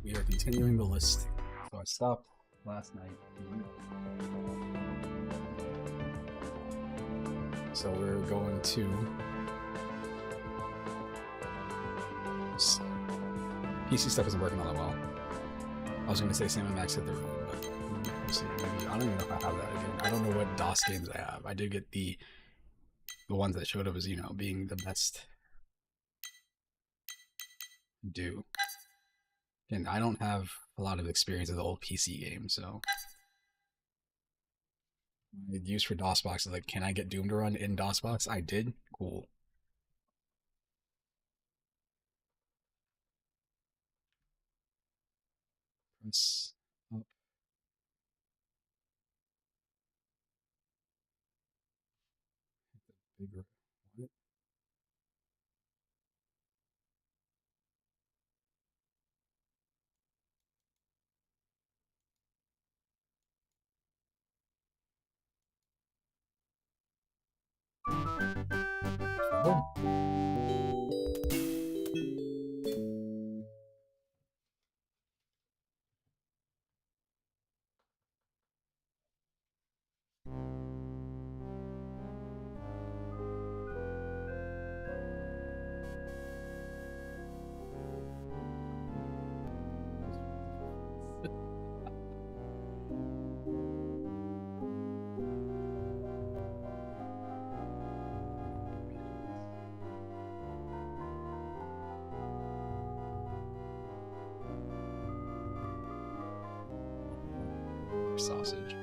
We are continuing the list. So I stopped last night. So we're going to PC stuff isn't working all that well. I was going to say Sam and Max hit their phone, but we'll see. Maybe, I don't even know if I have that again. I don't know what DOS games I have. I did get the ones that showed up as, you know, being the best do. And I don't have a lot of experience with the old PC games, so my use for DOSBox is like, can I get Doom to run in DOSBox? I did. Cool. Press up. Bigger. What? Sausage.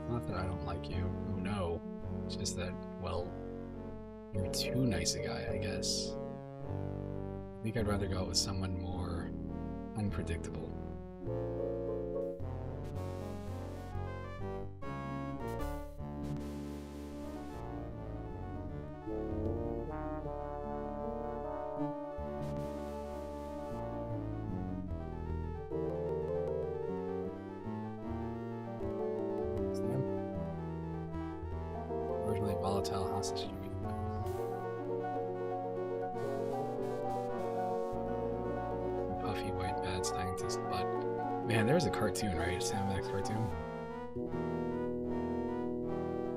Not that I don't like you. Oh no. It's just that, well, you're too nice a guy, I guess. I think I'd rather go with someone more unpredictable. Volatile hostage. Puffy white bad scientist, but man, there was a cartoon, right? Sam Max cartoon.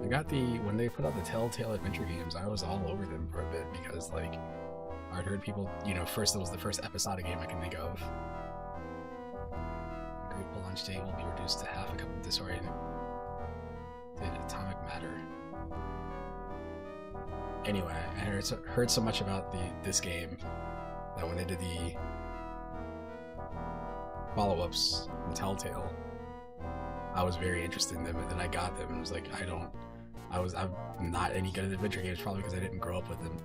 I got when they put out the Telltale Adventure games, I was all over them for a bit because, like, I'd heard people, you know, first it was the first episodic game I can think of. A grateful lunch day will be reduced to half a cup of disoriented atomic matter. Anyway, I heard so much about this game that when they did the follow-ups in Telltale, I was very interested in them, and then I got them and was like, I'm not any good at adventure games, probably because I didn't grow up with them.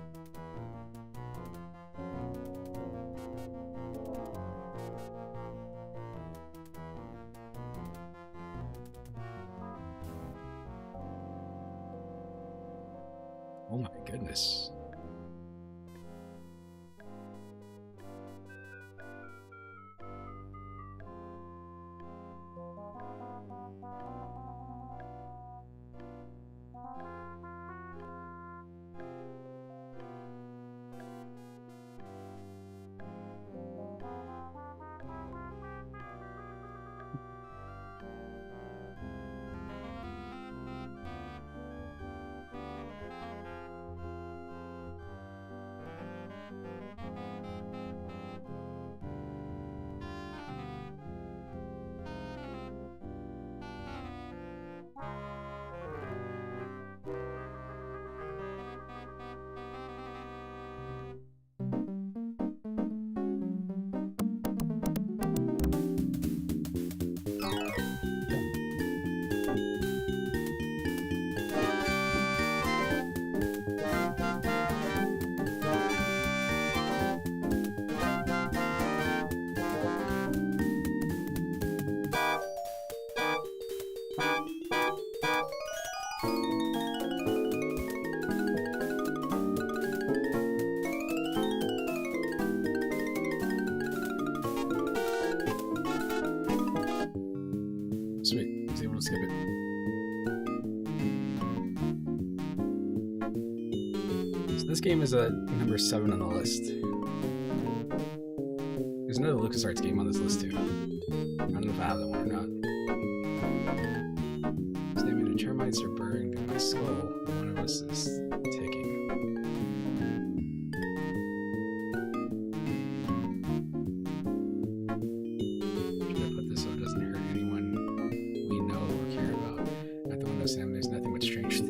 Oh my goodness. sweet. I was able to skip it. So this game is a number 7 on the list. There's another LucasArts game on this list too. I don't know if I have that one or not. Stamming the termites are burrowing through my skull. One of us is ticking. Should I put this so it doesn't hurt anyone we know or care about? At the window, Sam, there's nothing but strange there.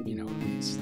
You know, at least.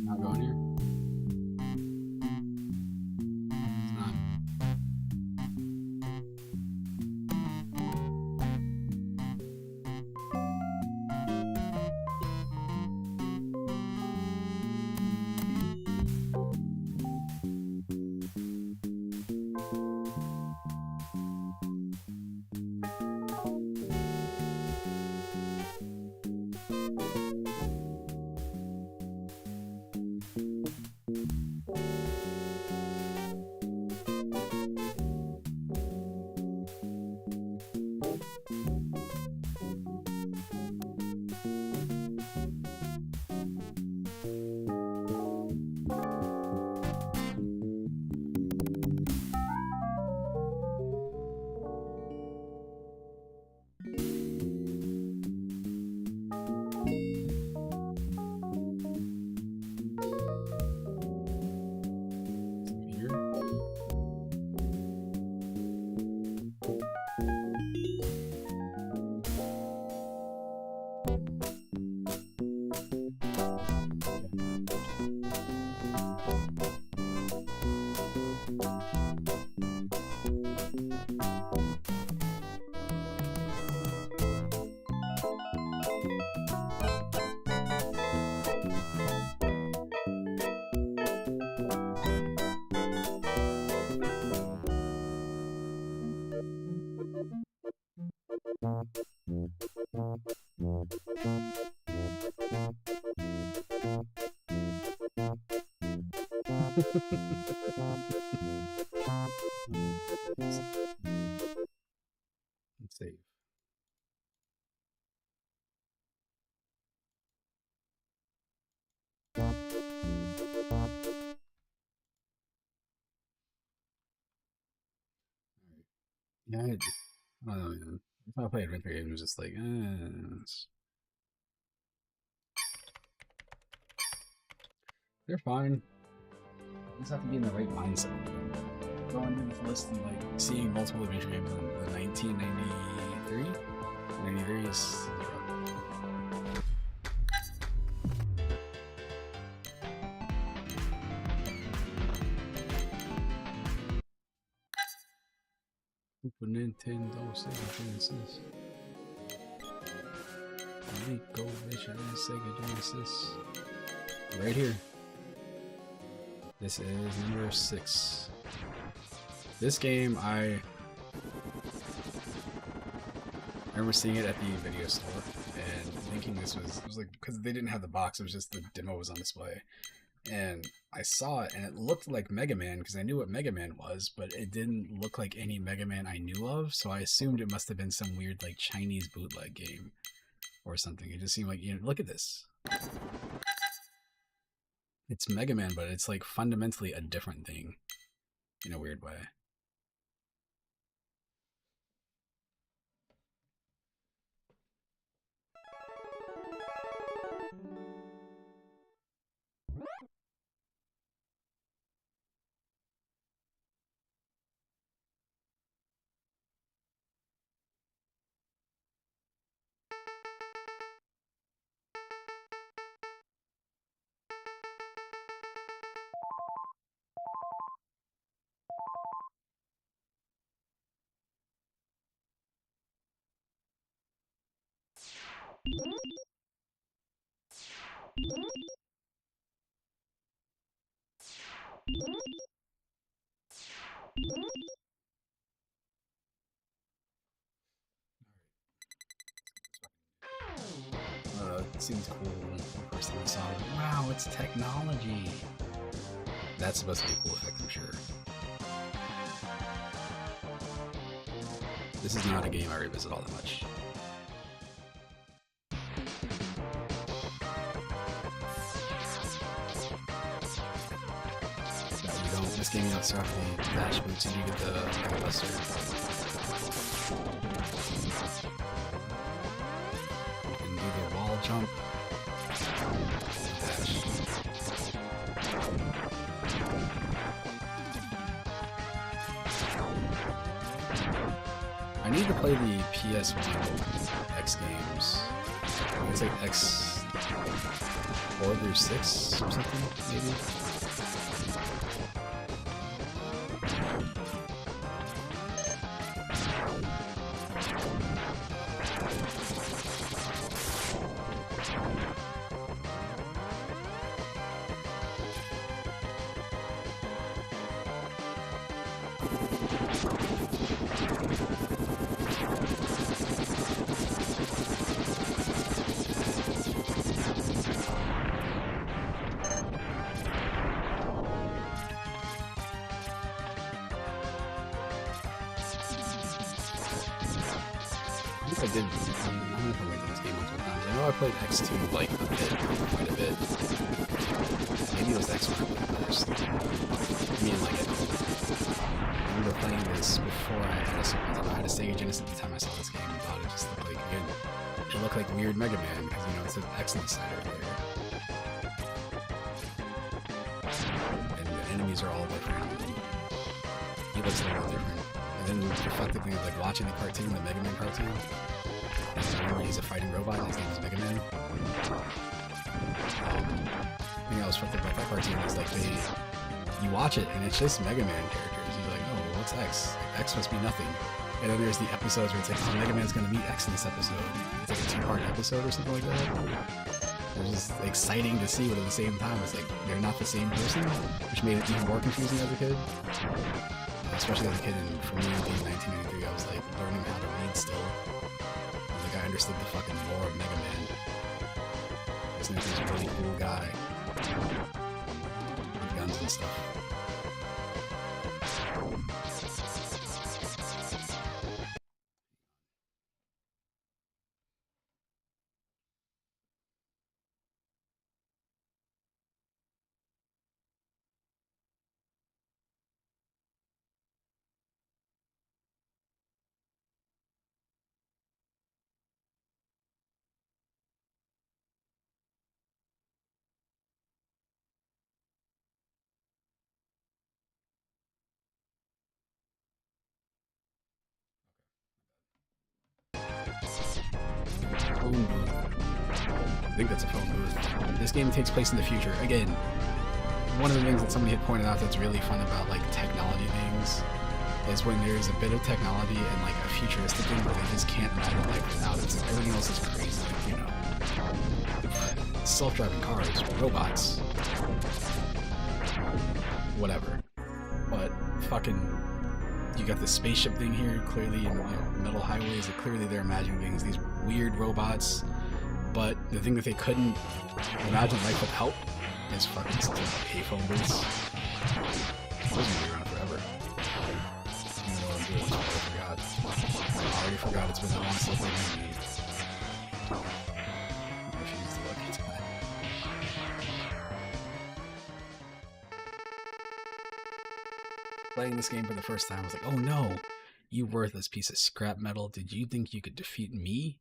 Not going here. It's not. Let's save. Yeah, I don't know, man. If I play adventure games, it's just like, they're fine. You just have to be in the right mindset. Going through this list and like seeing multiple adventure games in the 1993, 93 is. Super Nintendo, Sega Genesis, ColecoVision, Sega Genesis. Right here. This is number 6. This game, I remember seeing it at the video store and thinking this was, it was like, because they didn't have the box, it was just the demo was on display. And I saw it and it looked like Mega Man because I knew what Mega Man was, but it didn't look like any Mega Man I knew of, so I assumed it must have been some weird like Chinese bootleg game or something. It just seemed like, you know, look at this. It's Mega Man, but it's like fundamentally a different thing in a weird way. It seems cool when the first time I saw it. Wow, it's technology. That's supposed to be a cool effect, I'm sure. This is not a game I revisit all that much. This game, you don't start the dash boots and you get the buster. You can do the wall jump. Dash. I need to play the PS1 X games. It's like X 4 through 6 or something, maybe. I did. I'm gonna come back to this game multiple times. I know I played X2 like a bit, quite a bit. Maybe it was X1 I played first. I mean, like, I remember playing this before I had a Sega Genesis at the time I saw this game and thought it just looked like, again, it looked like weird Mega Man because, you know, it's an X on the side right there. And the enemies are all different. He looks a little different. And then the fucked thing of like watching the cartoon, the Mega Man cartoon. Where he's a fighting robot and his name is Mega Man. The thing I was fucked up about that cartoon is like you watch it and it's just Mega Man characters. You're like, oh, what's X? X must be nothing. And then there's the episodes where it's like, oh, Mega Man's gonna meet X in this episode. It's like a 2-part episode or something like that. It was just exciting to see, but at the same time, it's like they're not the same person, which made it even more confusing as a kid. Especially as a kid, and for me, being 1993, I was like learning how to read still. Like I understood the fucking lore of Mega Man. This nigga's a really cool guy. With guns and and stuff. Phone booth. I think that's a phone booth. This game takes place in the future. Again, one of the things that somebody had pointed out that's really fun about like technology things is when there's a bit of technology and like a futuristic thing where they just can't imagine life without it. Everything else is crazy, like, you know, self-driving cars, robots, whatever. But fucking, you got the spaceship thing here, clearly in, you know, metal highways. That clearly they're imagining things, these weird robots. But the thing that they couldn't imagine life without is fucking payphone booths. Those are gonna be around forever. I don't know what I'm doing. I already forgot. It's been a long since I've been used. I refuse to look into that. Playing this game for the first time, I was like, oh no, you worthless piece of scrap metal. Did you think you could defeat me?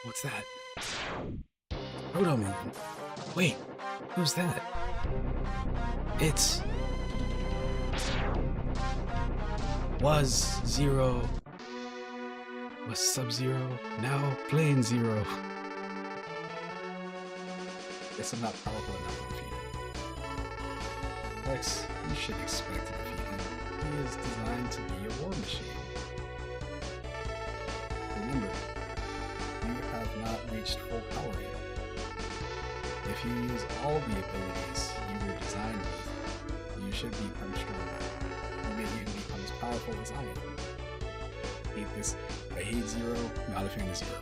What's that? Rotoman. Wait, who's that? It's... Was Zero. Was Sub-Zero. Now Plane Zero. Guess I'm not powerful enough to defeat him. Lex, you should expect to defeat him. He is designed to be a war machine. Remember, you have not reached full power yet. If you use all the abilities you were designed with, you should become stronger. Maybe you can become as powerful as I am. I hate this. I hate Zero, not a fan of Zero.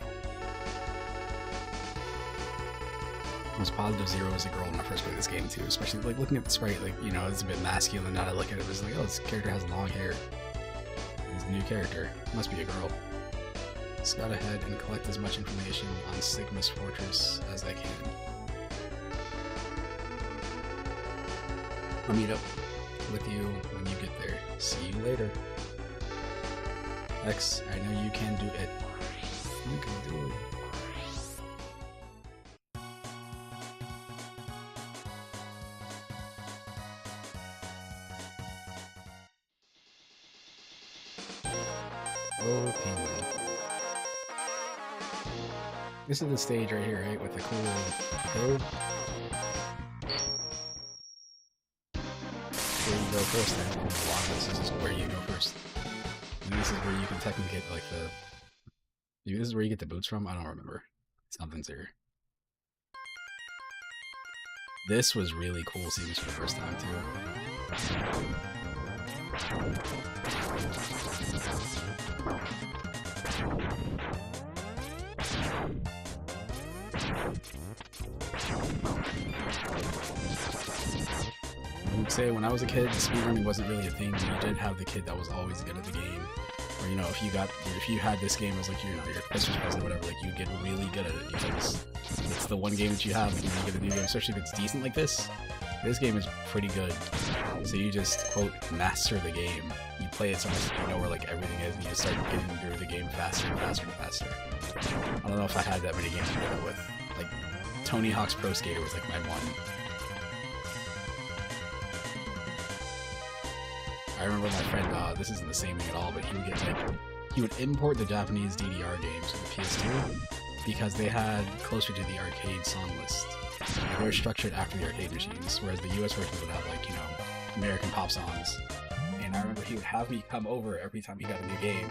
I was positive Zero was a girl when I first played this game too, especially like looking at the sprite, like, you know, it's a bit masculine. Now I look at it, it's like, oh, this character has long hair. He's a new character. Must be a girl. Scout ahead and collect as much information on Sigma's fortress as I can. I'll meet up with you when you get there. See you later. X, I know you can do it. You can do it. Oh, penguin. This is the stage right here, right? With the cool hill. Where you go first, then. This is where you go first. And this is where you can technically get, like, the... Maybe this is where you get the boots from? I don't remember. Something's here. This was really cool seeing this for the first time, too. I would say when I was a kid, speedrunning wasn't really a thing. You did have the kid that was always good at the game. Or, you know, if you had this game as like your Christmas present or whatever, like you get really good at it because it's the one game that you have and you get a new game, especially if it's decent like this. This game is pretty good. So you just, quote, master the game. You play it so much that you know where like everything is and you just start getting through the game faster and faster and faster. I don't know if I had that many games to do it with. Like, Tony Hawk's Pro Skater was like my one. I remember my friend, this isn't the same thing at all, but he would import the Japanese DDR games to the PS2 because they had closer to the arcade song list. They were structured after the arcade machines, whereas the US versions would have, like, you know, American pop songs. And I remember he would have me come over every time he got a new game,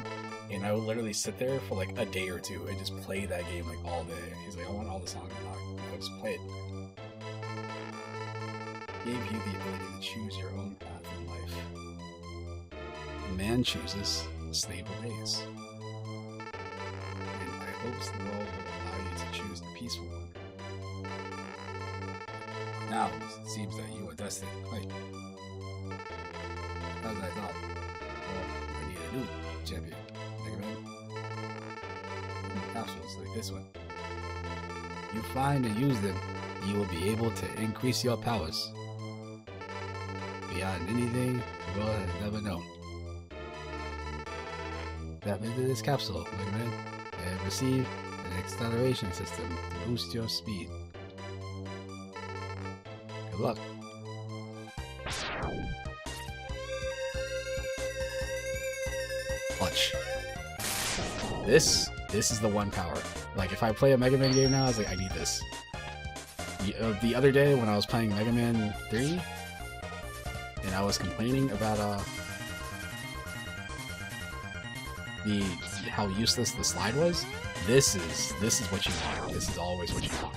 and I would literally sit there for like a day or two and just play that game like all day. He's like, I want all the songs unlocked. I would just play it. Gave you the ability to choose your own path in life. A man chooses, the slave obeys. And I hope the world will allow you to choose the peaceful one. Now it seems that you are destined. Wait, as I thought. Well, I need a new champion. Mega Man. Capsules like this one. You find and use them, you will be able to increase your powers beyond anything the world has ever known. Step into this capsule, Mega Man, and receive an acceleration system to boost your speed. Good luck. Clutch. This is the one power. Like, if I play a Mega Man game now, I was like, I need this. The other day when I was playing Mega Man 3, and I was complaining about how useless the slide was, this is what you want. This is always what you want.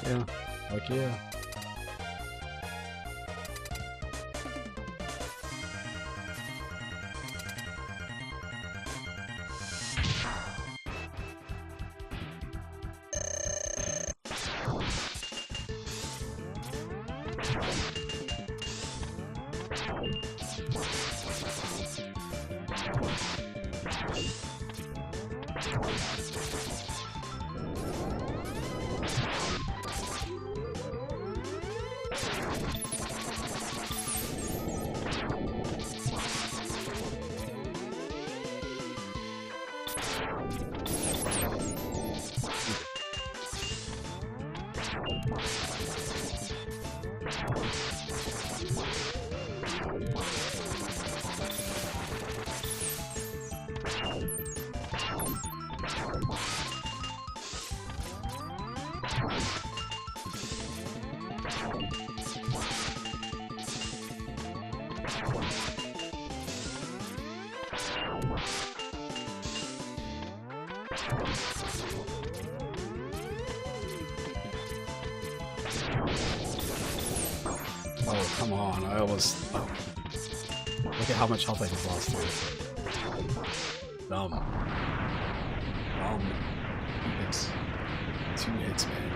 Yeah, fuck yeah. Oh, come on. I almost... Oh. Look at how much health I just lost here. Dumb. Hits. 2 hits, man.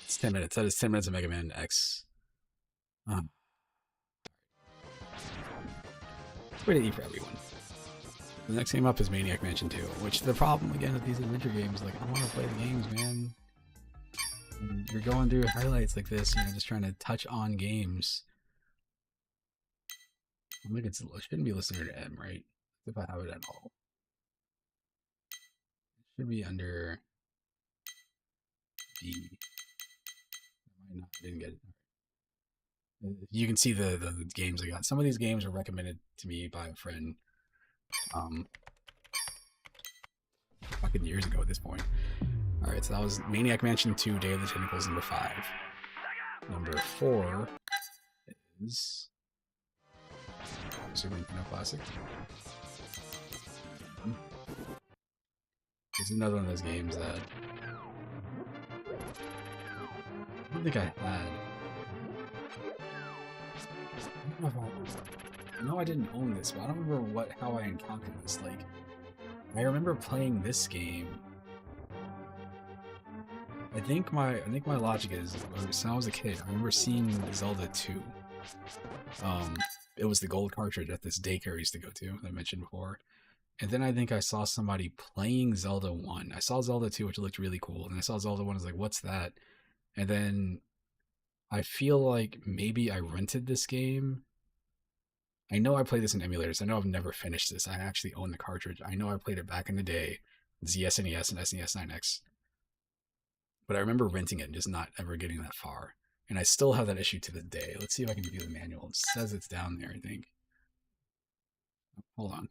It's 10 minutes. That is 10 minutes of Mega Man X. Way to eat for everyone. The next game up is Maniac Mansion 2, which the problem again with these adventure games, like, I want to play the games, man. And you're going through highlights like this, you know, just trying to touch on games. I think I shouldn't be listening to M, right? If I have it at all. It should be under D. I didn't get it. You can see the games I got. Some of these games were recommended to me by a friend fucking years ago at this point. Alright, so that was Maniac Mansion 2, Day of the Tentacles, number 5. Number 4 is Super Nintendo Classic. It's another one of those games that I don't think I had. I I know I didn't own this, but I don't remember how I encountered this. Like, I remember playing this game. I think my logic is when I was a kid, I remember seeing Zelda 2. It was the gold cartridge at this daycare I used to go to that I mentioned before. And then I think I saw somebody playing Zelda 1. I saw Zelda 2, which looked really cool. And I saw Zelda 1, I was like, what's that? And then I feel like maybe I rented this game. I know I played this in emulators. I know I've never finished this. I actually own the cartridge. I know I played it back in the day, ZSNES and SNES 9X. But I remember renting it and just not ever getting that far. And I still have that issue to this day. Let's see if I can view the manual. It says it's down there, I think. Hold on.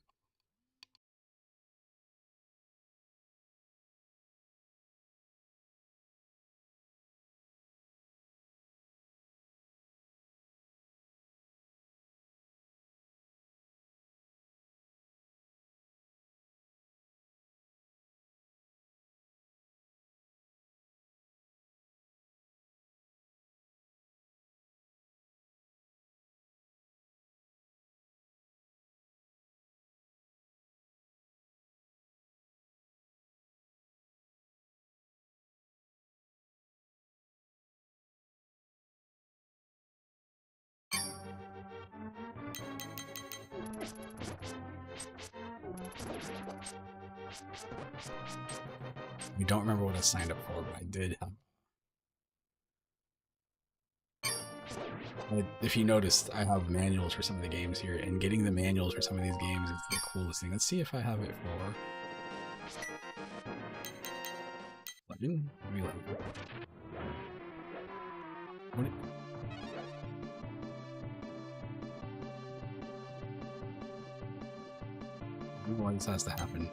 I don't remember what I signed up for, but I did have. If you noticed, I have manuals for some of the games here, and getting the manuals for some of these games is the coolest thing. Let's see if I have it for Legend. Maybe Legend. I don't know why this has to happen.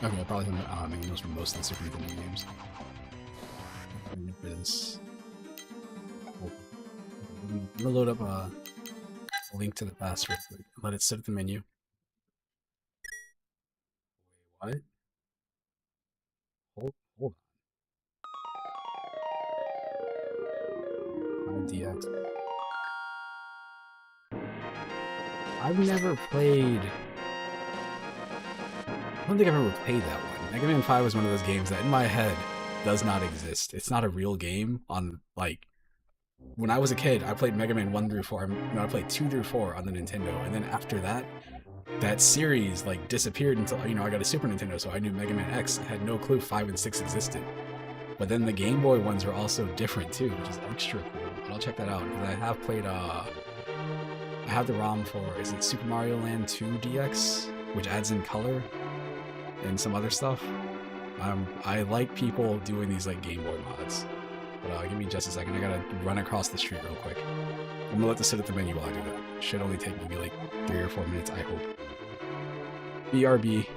Okay, I probably have manuals for most of the Super Nintendo games. For this. I'm gonna load up a Link to the Past real quick. Let it sit at the menu. Wait, what? Hold on. DX. I've never played. I don't think I've ever played that one. Mega Man 5 was one of those games that in my head does not exist. It's not a real game on, like, when I was a kid, I played Mega Man 1 through 4. No, I played 2 through 4 on the Nintendo. And then after that, that series, like, disappeared until, you know, I got a Super Nintendo, so I knew Mega Man X. I had no clue 5 and 6 existed. But then the Game Boy ones are also different, too, which is extra cool. But I'll check that out, because I have played, I have the ROM for, is it Super Mario Land 2 DX? Which adds in color and some other stuff. I like people doing these like Game Boy mods. But give me just a second. I gotta run across the street real quick. I'm gonna let this sit at the menu while I do that. Should only take maybe like 3 or 4 minutes, I hope. BRB.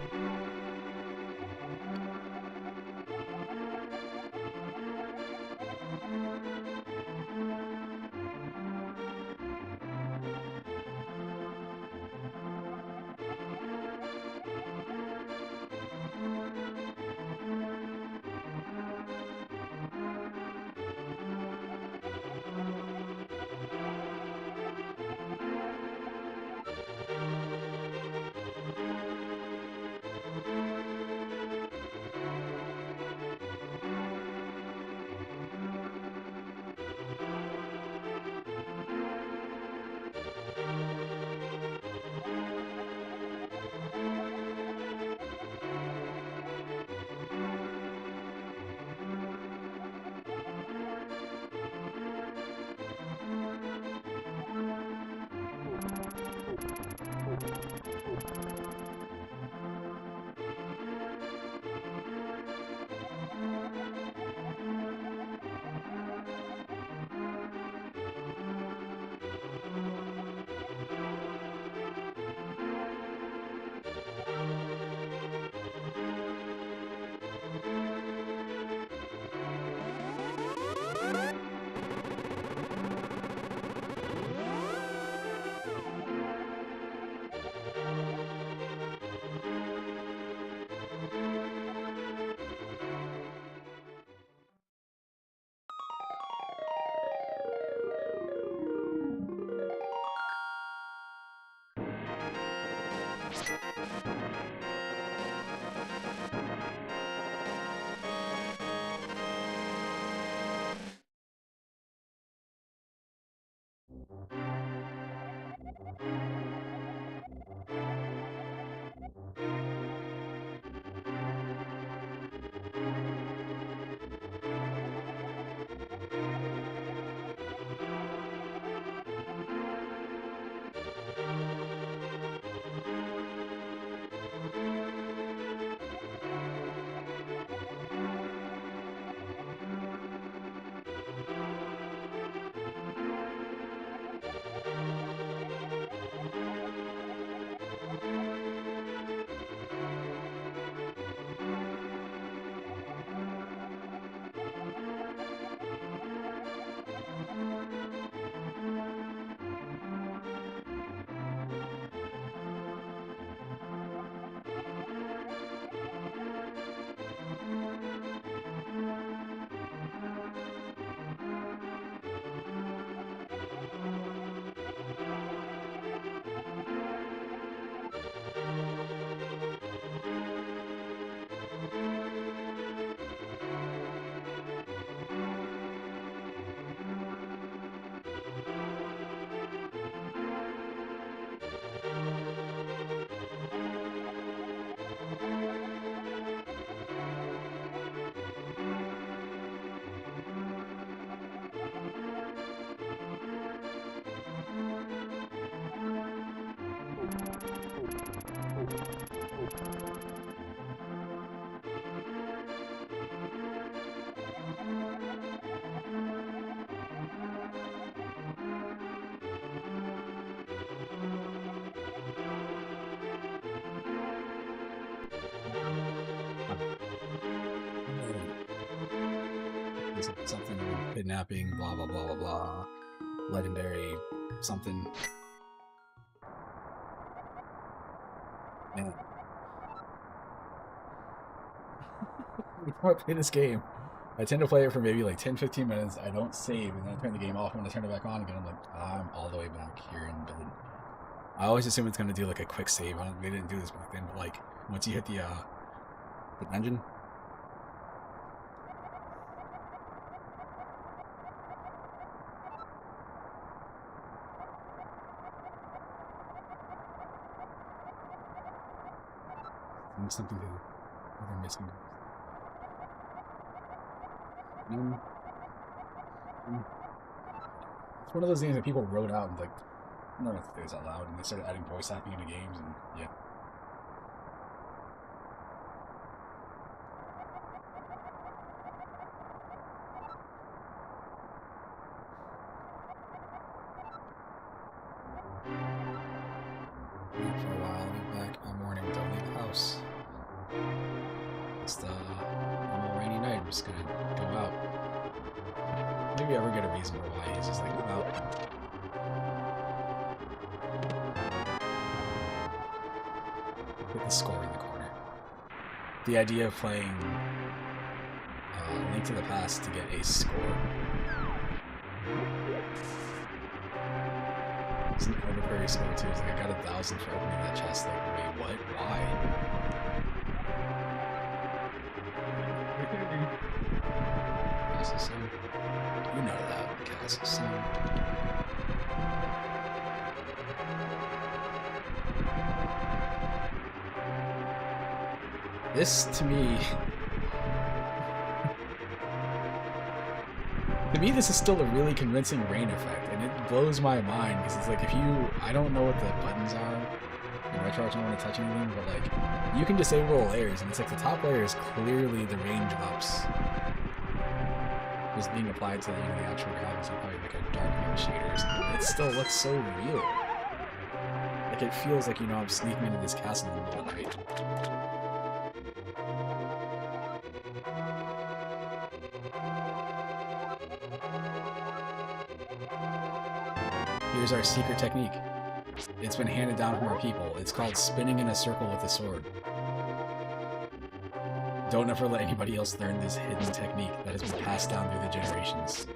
Something kidnapping, blah blah blah blah blah. Legendary something. Man. Before I play this game, I tend to play it for maybe like 10-15 minutes. I don't save, and then I turn the game off. And when I turn it back on again, I'm like, I'm all the way back here in bed. I always assume it's gonna do like a quick save. They didn't do this back then, but like once you hit the engine. Something they're missing. It's one of those things that people wrote out and like, I'm not gonna say this out loud, and they started adding voice acting into games, and yeah. For a while, I'll be back by morning. Don't leave the house. It's the normal rainy night. I'm just gonna go out. Maybe ever get a reason for why he's just like, go out. Put the score in the corner. The idea of playing Link to the Past to get a score. It's an arbitrary score too. It's like I got 1,000 for opening that chest. Like, wait, what? Why? Castle Sun. You know that, Castle Sun. This, to me, this is still a really convincing rain effect, and it blows my mind, because it's like, if you, I don't know what the buttons are in RetroArch, I don't want to touch anything, but like, you can disable the layers, and it's like the top layer is clearly the range ups just being applied to, you know, the actual graphics, and probably like a darkening shader or something. It still looks so real. Like, it feels like, you know, I'm sneaking into this castle in the middle of the night. Here's our secret technique. It's been handed down from our people. It's called spinning in a circle with a sword. Don't ever let anybody else learn this hidden technique that has been passed down through the generations.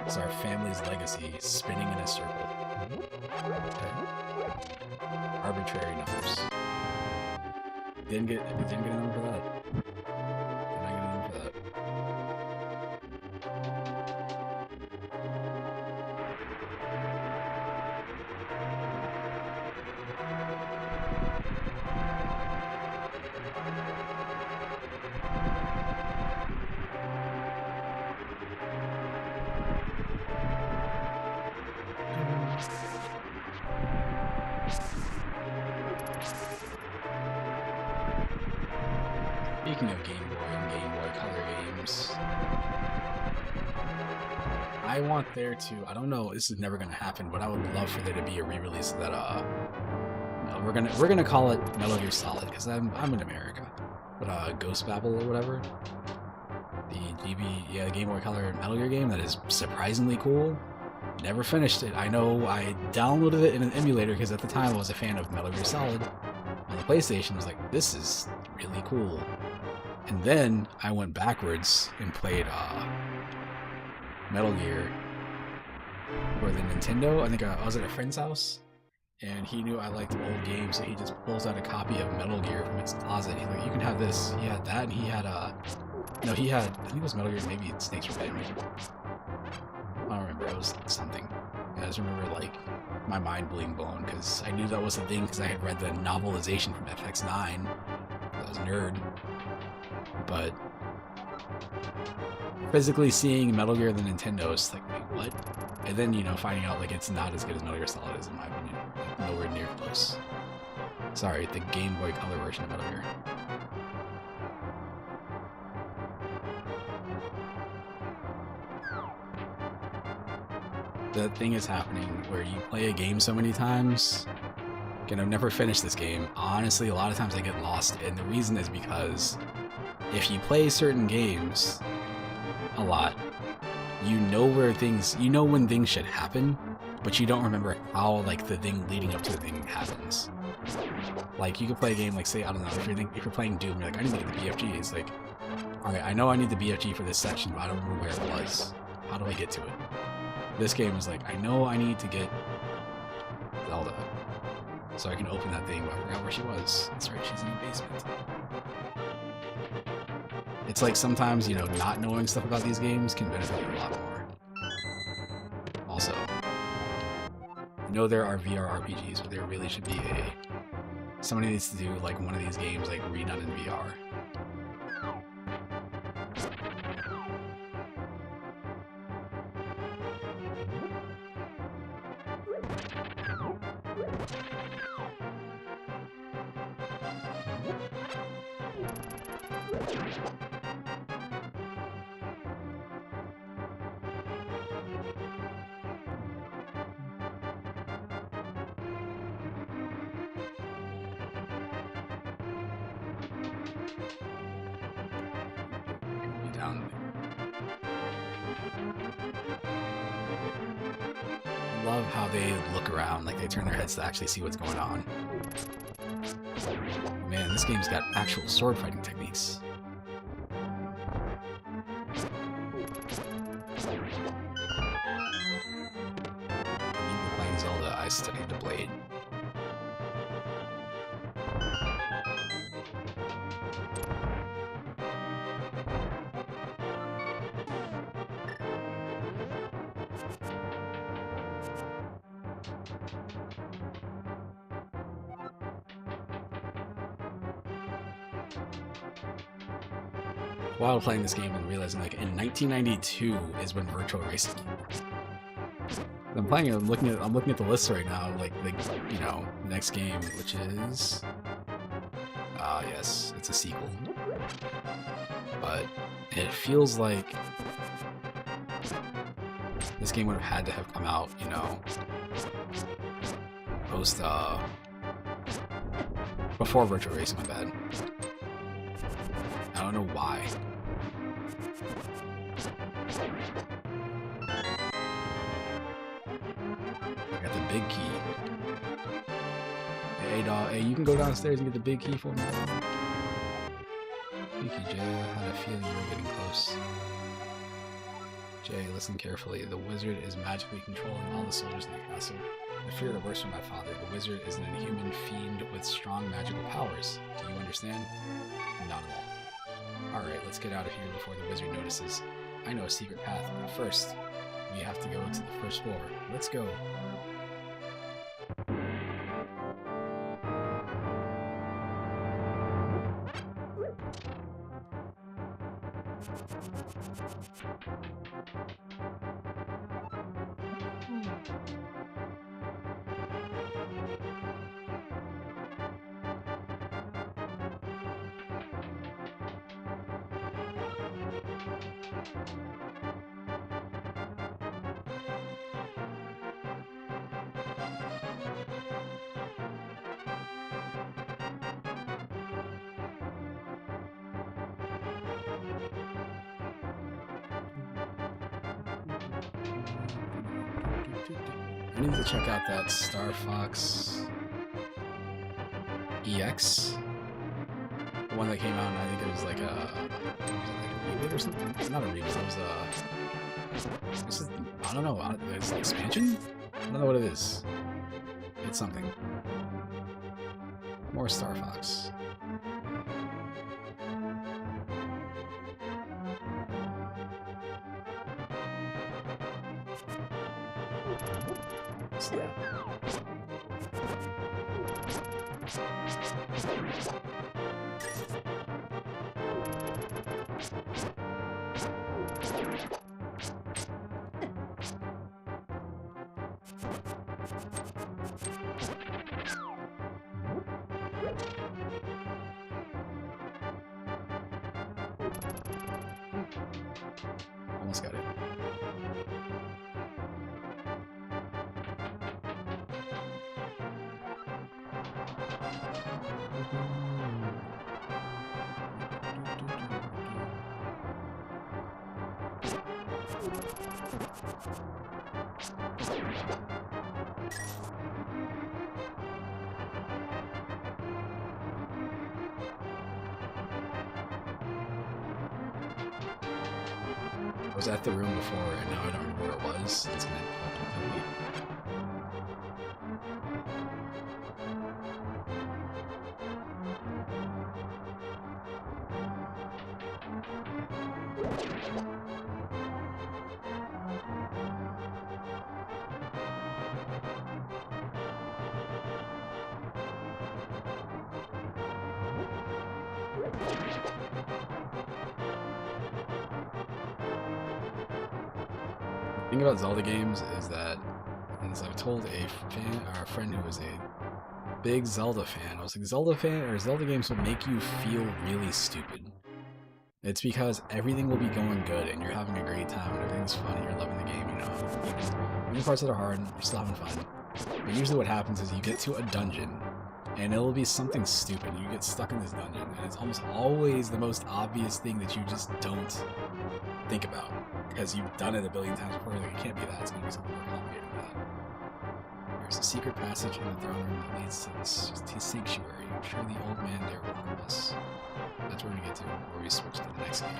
It's our family's legacy, spinning in a circle. Okay. arbitrary numbers. Didn't get a number for that. Did not get a number for that. Speaking of Game Boy and Game Boy Color games, I want there to, I don't know, this is never gonna happen, but I would love for there to be a re-release of that we're gonna call it Metal Gear Solid, because I'm in America. But Ghost Babel or whatever. The Game Boy Color Metal Gear game that is surprisingly cool. Never finished it. I know I downloaded it in an emulator because at the time I was a fan of Metal Gear Solid on the PlayStation. I was like, this is really cool. And then I went backwards and played Metal Gear for the Nintendo. I think I was at a friend's house, and he knew I liked old games, so he just pulls out a copy of Metal Gear from his closet. He's like, you can have this. He had that, and he had no, he had, I think it was Metal Gear, maybe Snake's Revenge. I don't remember, it was something. And I just remember, like, my mind being blown, because I knew that was the thing, because I had read the novelization from FX9. I was a nerd. But physically seeing Metal Gear on the Nintendo, it's like, wait, what? And then, you know, finding out, like, it's not as good as Metal Gear Solid is, in my opinion. Like, nowhere near close. Sorry, the Game Boy Color version of Metal Gear. The thing is happening where you play a game so many times. Again, I've never finished this game. Honestly, a lot of times I get lost, and the reason is because if you play certain games a lot, you know when things should happen, but you don't remember how, like, the thing leading up to the thing happens. Like, you could play a game, like, say, I don't know, if you're playing Doom, you're like, I need to get the BFG. It's like, alright, I know I need the BFG for this section, but I don't remember where it was. How do I get to it? This game is like, I know I need to get Zelda, so I can open that thing, but I forgot where she was. That's right, she's in the basement. It's like sometimes, you know, not knowing stuff about these games can benefit you a lot more. Also, I know there are VR RPGs, but there really should be somebody needs to do, like, one of these games, like, redone in VR. I love how they look around, like they turn their heads to actually see what's going on. Man, this game's got actual sword fighting techniques. Playing Zelda, I studied the blade. While playing this game and realizing, like, in 1992 is when Virtual Racing came out. I'm playing it. I'm looking at the list right now. Like you know, next game, which is yes, it's a sequel. But it feels like this game would have had to have come out, you know, before Virtual Racing went bad. I don't know why. I got the big key. Hey, dog. Hey, you can go downstairs and get the big key for me. Thank you, Jay. I had a feeling you were getting close. Jay, listen carefully. The wizard is magically controlling all the soldiers in the castle. I fear the worst for my father. The wizard is an inhuman fiend with strong magical powers. Do you understand? Not at all. Alright, let's get out of here before the wizard notices. I know a secret path, but first, we have to go to the first floor. Let's go. I need to check out that Star Fox EX. The one that came out, and I think it was like a reboot or something. It's not a reboot, it was a... This is, I don't know, it's an expansion? I don't know what it is. It's something. More Star Fox. Yeah. Almost got it. I was at the room before, and now I don't remember where it was. It's gonna complete. The thing about Zelda games is that, as I've told a fan or a friend who is a big Zelda fan, I was like, Zelda games will make you feel really stupid. It's because everything will be going good and you're having a great time and everything's fun and you're loving the game, you know. Even parts that are hard, you're still having fun. But usually what happens is you get to a dungeon and it'll be something stupid. You get stuck in this dungeon and it's almost always the most obvious thing that you just don't think about. Because you've done it a billion times before, like, it can't be that, it's going to be something more complicated than that. There's a secret passage in the throne room that leads to this sanctuary. I'm sure the old man there will help us. That's where we get to, where we switch to the next game.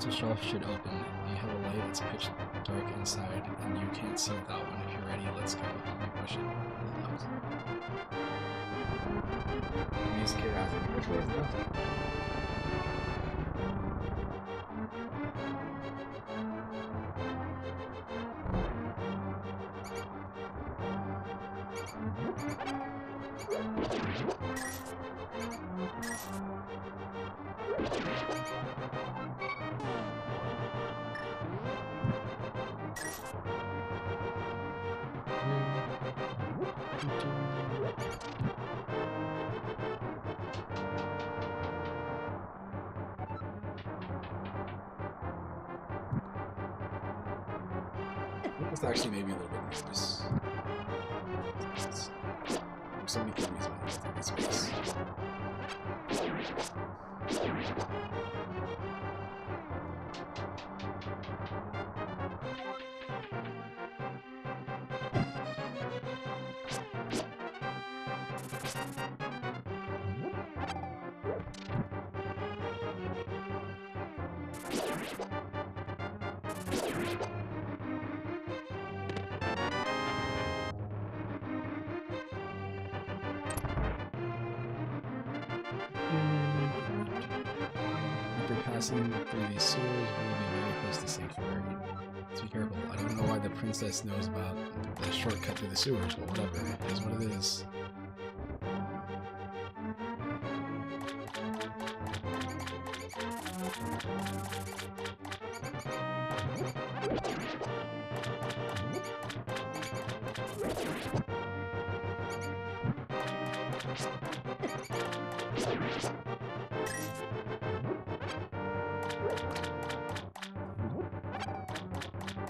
The shelf should open. You have a light, it's pitch dark inside, and you can't see without one. If you're ready, let's go. Help me push it. Music here after. Which way is the left? This actually made me a little bit nervous. There's so many enemies in this space. Passing through these sewers will be very close to sanctuary. So be careful. I don't know why the princess knows about the shortcut through the sewers, but whatever. It is what it is.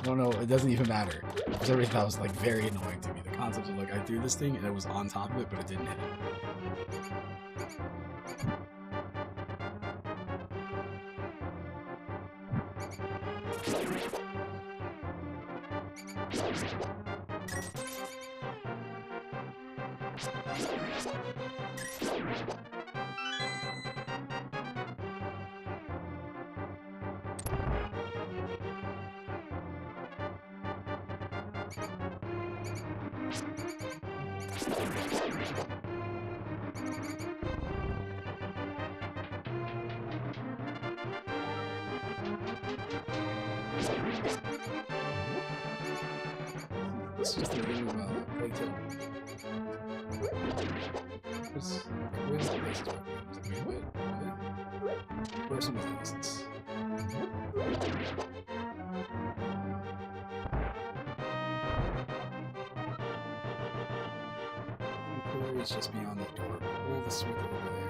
No, no, it doesn't even matter. For some reason that was like very annoying to me. The concept of like I threw this thing and it was on top of it, but it didn't hit it. It's just a game about playtime. Where's the places wait. Where are some of these? It's just beyond the door. Pull the switch over there.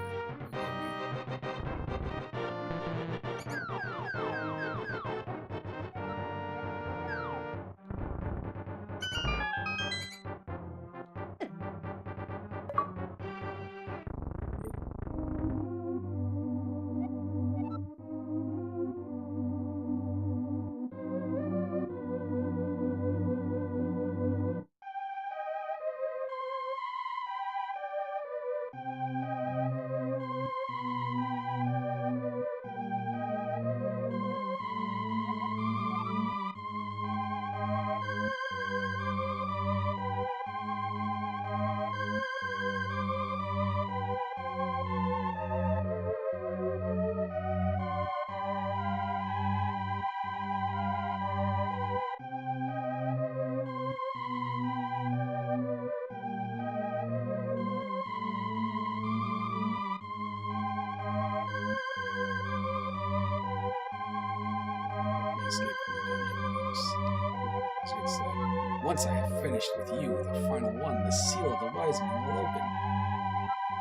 Once I have finished with you, the final one, the seal of the wise man will open.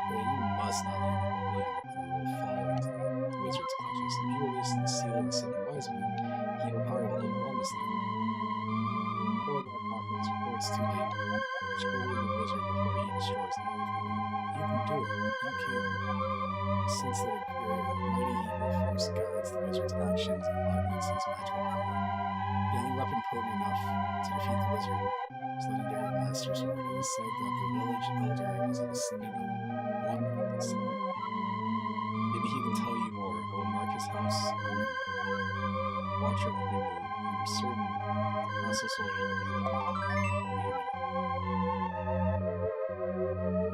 But you must not let the will fall into the wizard's clutches. If you release the seal of the second wise man, evil power will overwhelm this thing. Before the apocalypse, before it's too late, destroy the wizard before he destroys the whole thing. You can do it. You can. Since the mighty evil force guides the wizard's actions and augments his magical power. The only weapon potent enough to defeat the wizard is legendary master sword. It is said that the village elder is a descendant of one of this. Maybe he can tell you more. Go mark his house. Watch your living room. I'm certain the muscle soldier will be looking for you.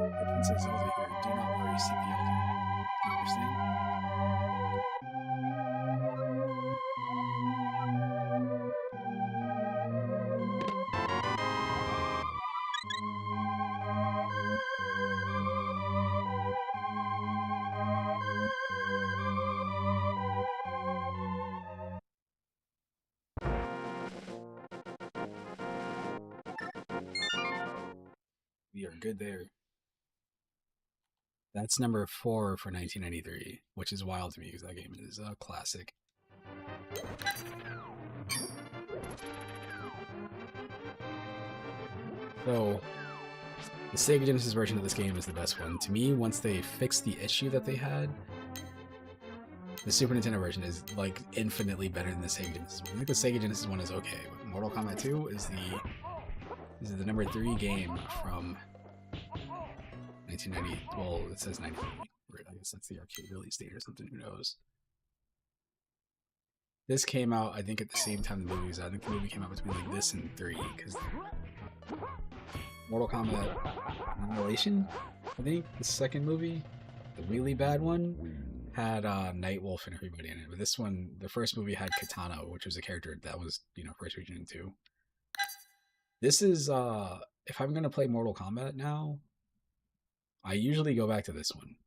The Princess Zelda here. Do not worry, seek the elder. Do you understand? We are good there. That's number 4 for 1993, which is wild to me because that game is a classic. So, the Sega Genesis version of this game is the best one. To me, once they fixed the issue that they had, the Super Nintendo version is like infinitely better than the Sega Genesis one. I think the Sega Genesis one is okay, but Mortal Kombat 2 is the number 3 game from 1990. Well, it says 93. I guess that's the arcade release date or something. Who knows? This came out, I think, at the same time the movie was out. I think the movie came out between like this and 3, because Mortal Kombat Annihilation, I think, the second movie, the really bad one, had Nightwolf and everybody in it, but this one, the first movie had Katana, which was a character that was, you know, first region into. This is if I'm gonna play Mortal Kombat now, I usually go back to this one.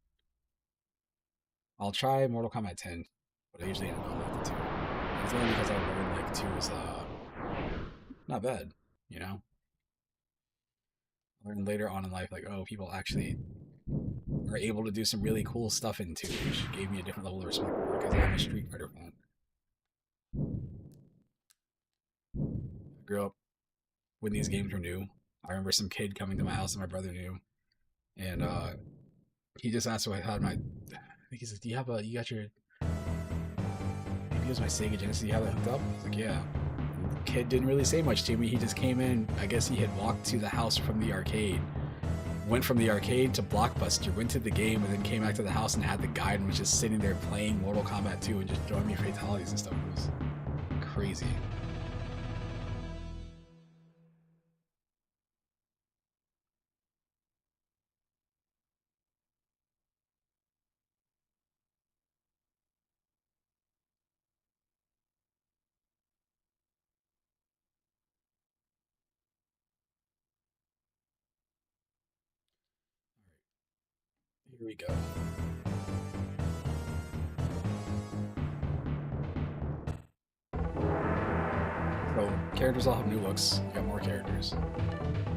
I'll try Mortal Kombat 10, but I usually end up going back to 2. And it's only because I learned like 2 is not bad, you know? I learned later on in life, like, oh, people actually are able to do some really cool stuff in 2, which gave me a different level of respect for it because I'm a Street Fighter fan. I grew up when these games were new. I remember some kid coming to my house that my brother knew, and he just asked if I had my. I think he said, "Do you have a? You got your?" Maybe it was my Sega Genesis. Do you have that hooked up? I was like, "Yeah." The kid didn't really say much to me. He just came in. I guess he had walked to the house from the arcade, went from the arcade to Blockbuster, went to the game, and then came back to the house and had the guide and was just sitting there playing Mortal Kombat 2 and just throwing me fatalities and stuff. It was crazy. Here we go. So, characters all have new looks. You got more characters.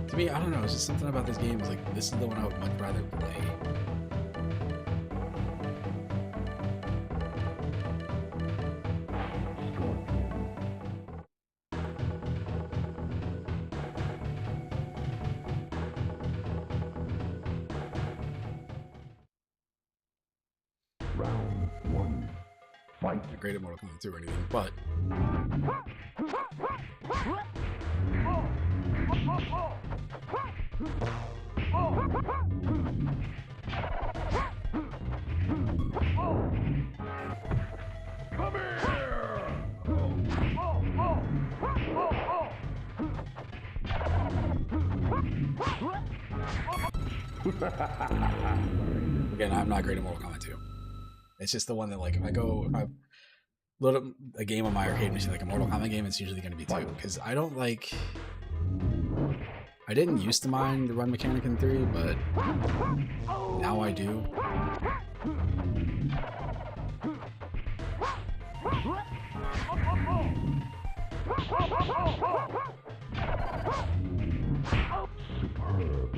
To me, I don't know, it's just something about this game is like, this is the one I would much rather play. Round 1. Fight. Not great at Mortal Kombat 2 or anything, but Come here! again, I'm not great at Mortal Kombat 2. It's just the one that, like, if I load up a game on my arcade machine, like a Mortal Kombat game, it's usually going to be 2. Because I don't like... I didn't used to mind the run mechanic in 3, but now I do. Superb.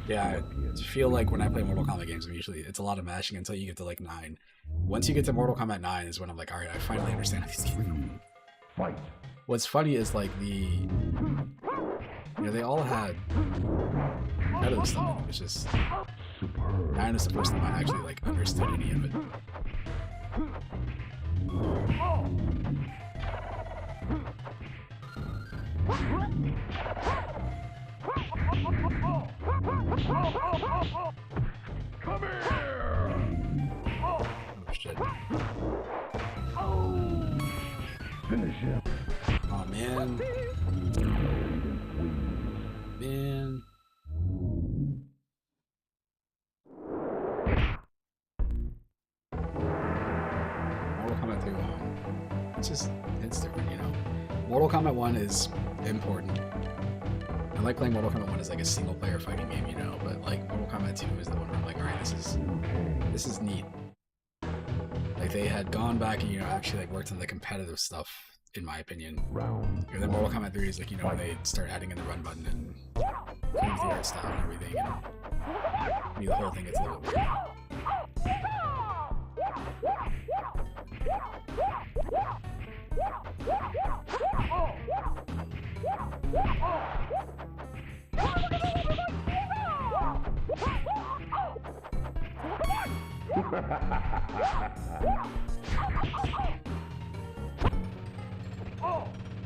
Yeah, I feel like when I play Mortal Kombat games, it's a lot of mashing until you get to like 9. Once you get to Mortal Kombat 9 is when I'm like, alright, I finally understand how these games. Fight. What's funny is like you know, they all had competitive stuff. It was just Superb. 9 is the first time I actually like understood any of it. Come here! Oh shit. Finish him. Oh man. Man. Mortal Kombat 2, it's different, you know. Mortal Kombat 1 is important. I like playing Mortal Kombat 1 as like a single player fighting game, you know, but like Mortal Kombat 2 is the one where I'm like, alright, this is neat. Like they had gone back and, you know, actually like worked on the competitive stuff, in my opinion. Round. And then Mortal Kombat 3 is like, you know, when they start adding in the run button and change the art style and everything, and I mean, the whole thing gets a little bit weird.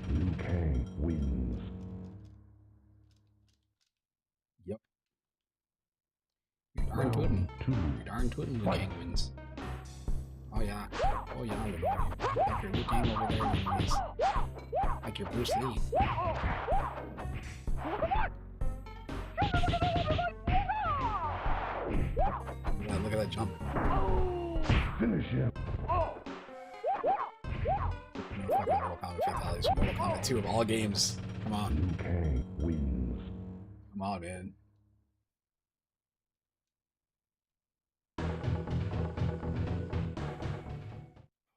Liu Kang wins. Yep. You're darn tootin'. Round 2. You're darn tootin' Liu Fight. Kang wins. Oh yeah. Oh yeah, Liu Kang. Got your Liu Kang over there, anyways. Like you're Bruce Lee. Yeah, look at that jump. Finish him. No fucking Mortal Kombat fatalities from Mortal Kombat 2 of all games. Come on. Liu Kang wins. Come on, man.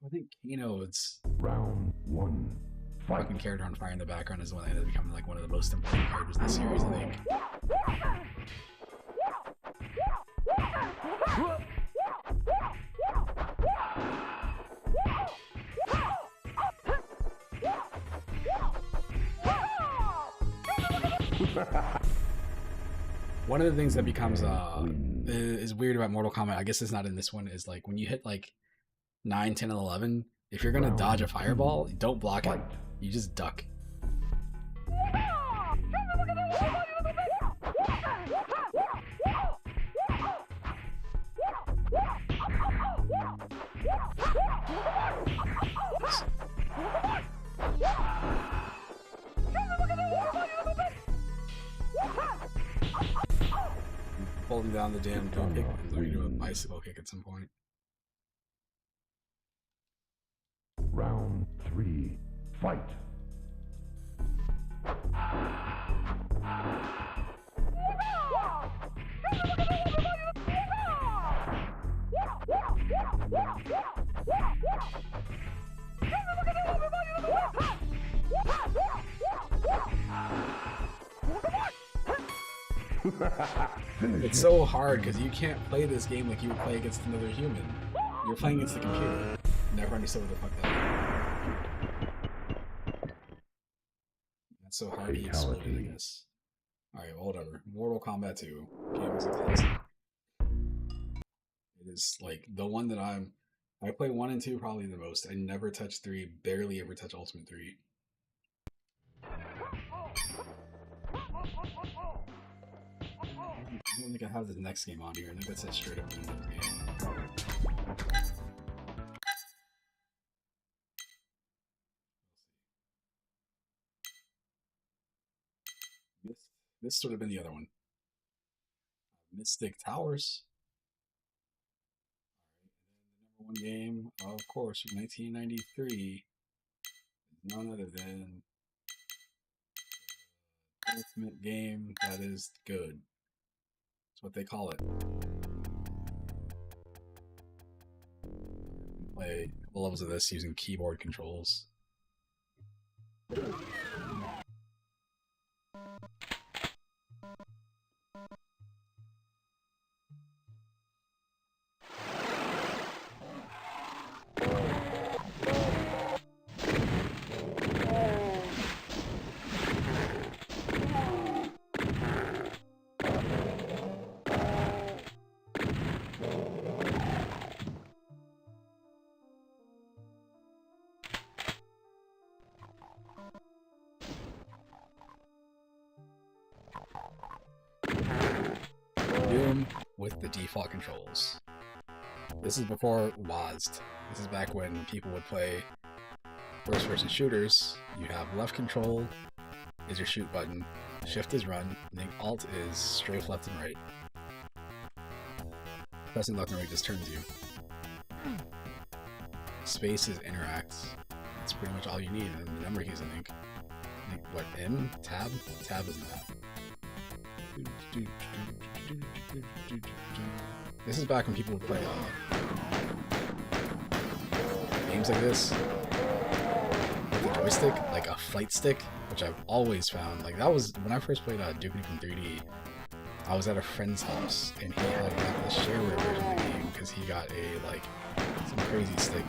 I think Kano's Round 1. Fight. fucking character on fire in the background is the one that ended up becoming like one of the most important characters in the series, I think. One of the things that becomes is weird about Mortal Kombat, I guess it's not in this one, is like when you hit like 9, 10, and 11, if you're gonna dodge a fireball, don't block it. You just duck. Holding down the damn drum kick, and they're gonna do a bicycle kick at some point. Round 3. Fight. It's so hard because you can't play this game like you would play against another human. You're playing against the computer. Never understood what the fuck that is. That's so hard he exploded, I guess. Alright, well, whatever. Mortal Kombat 2. Game is a classic. It is like the one that I play 1 and 2 probably the most. I never touch 3, barely ever touch Ultimate 3. I don't think I have the next game on here. I think that says straight up in the game. This would have been the other one. Mystic Towers. Alright, and then the number 1 game, of course, from 1993. None other than the ultimate game that is good. That's what they call it. Play a couple levels of this using keyboard controls. Doom with the default controls. This is before WASD. This is back when people would play first-person shooters. You have left control is your shoot button, shift is run, and then alt is strafe left and right. Pressing left and right just turns you. Space is interact. That's pretty much all you need. And the number keys, I think. What, M? Tab? Tab isn't that. This is back when people would play games like this with a joystick, like a flight stick, which I've always found. Like, that was when I first played Duke Nukem 3D. I was at a friend's house and he had got the shareware version of the game because he got a like some crazy stick.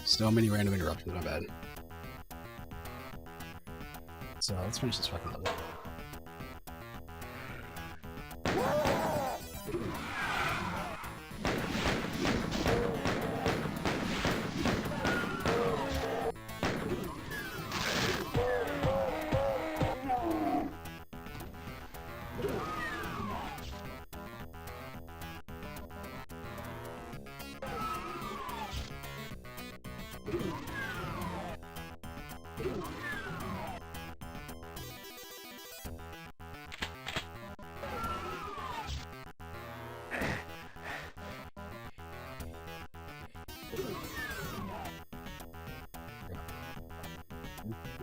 So many random interruptions, my bad. So let's finish this fucking level.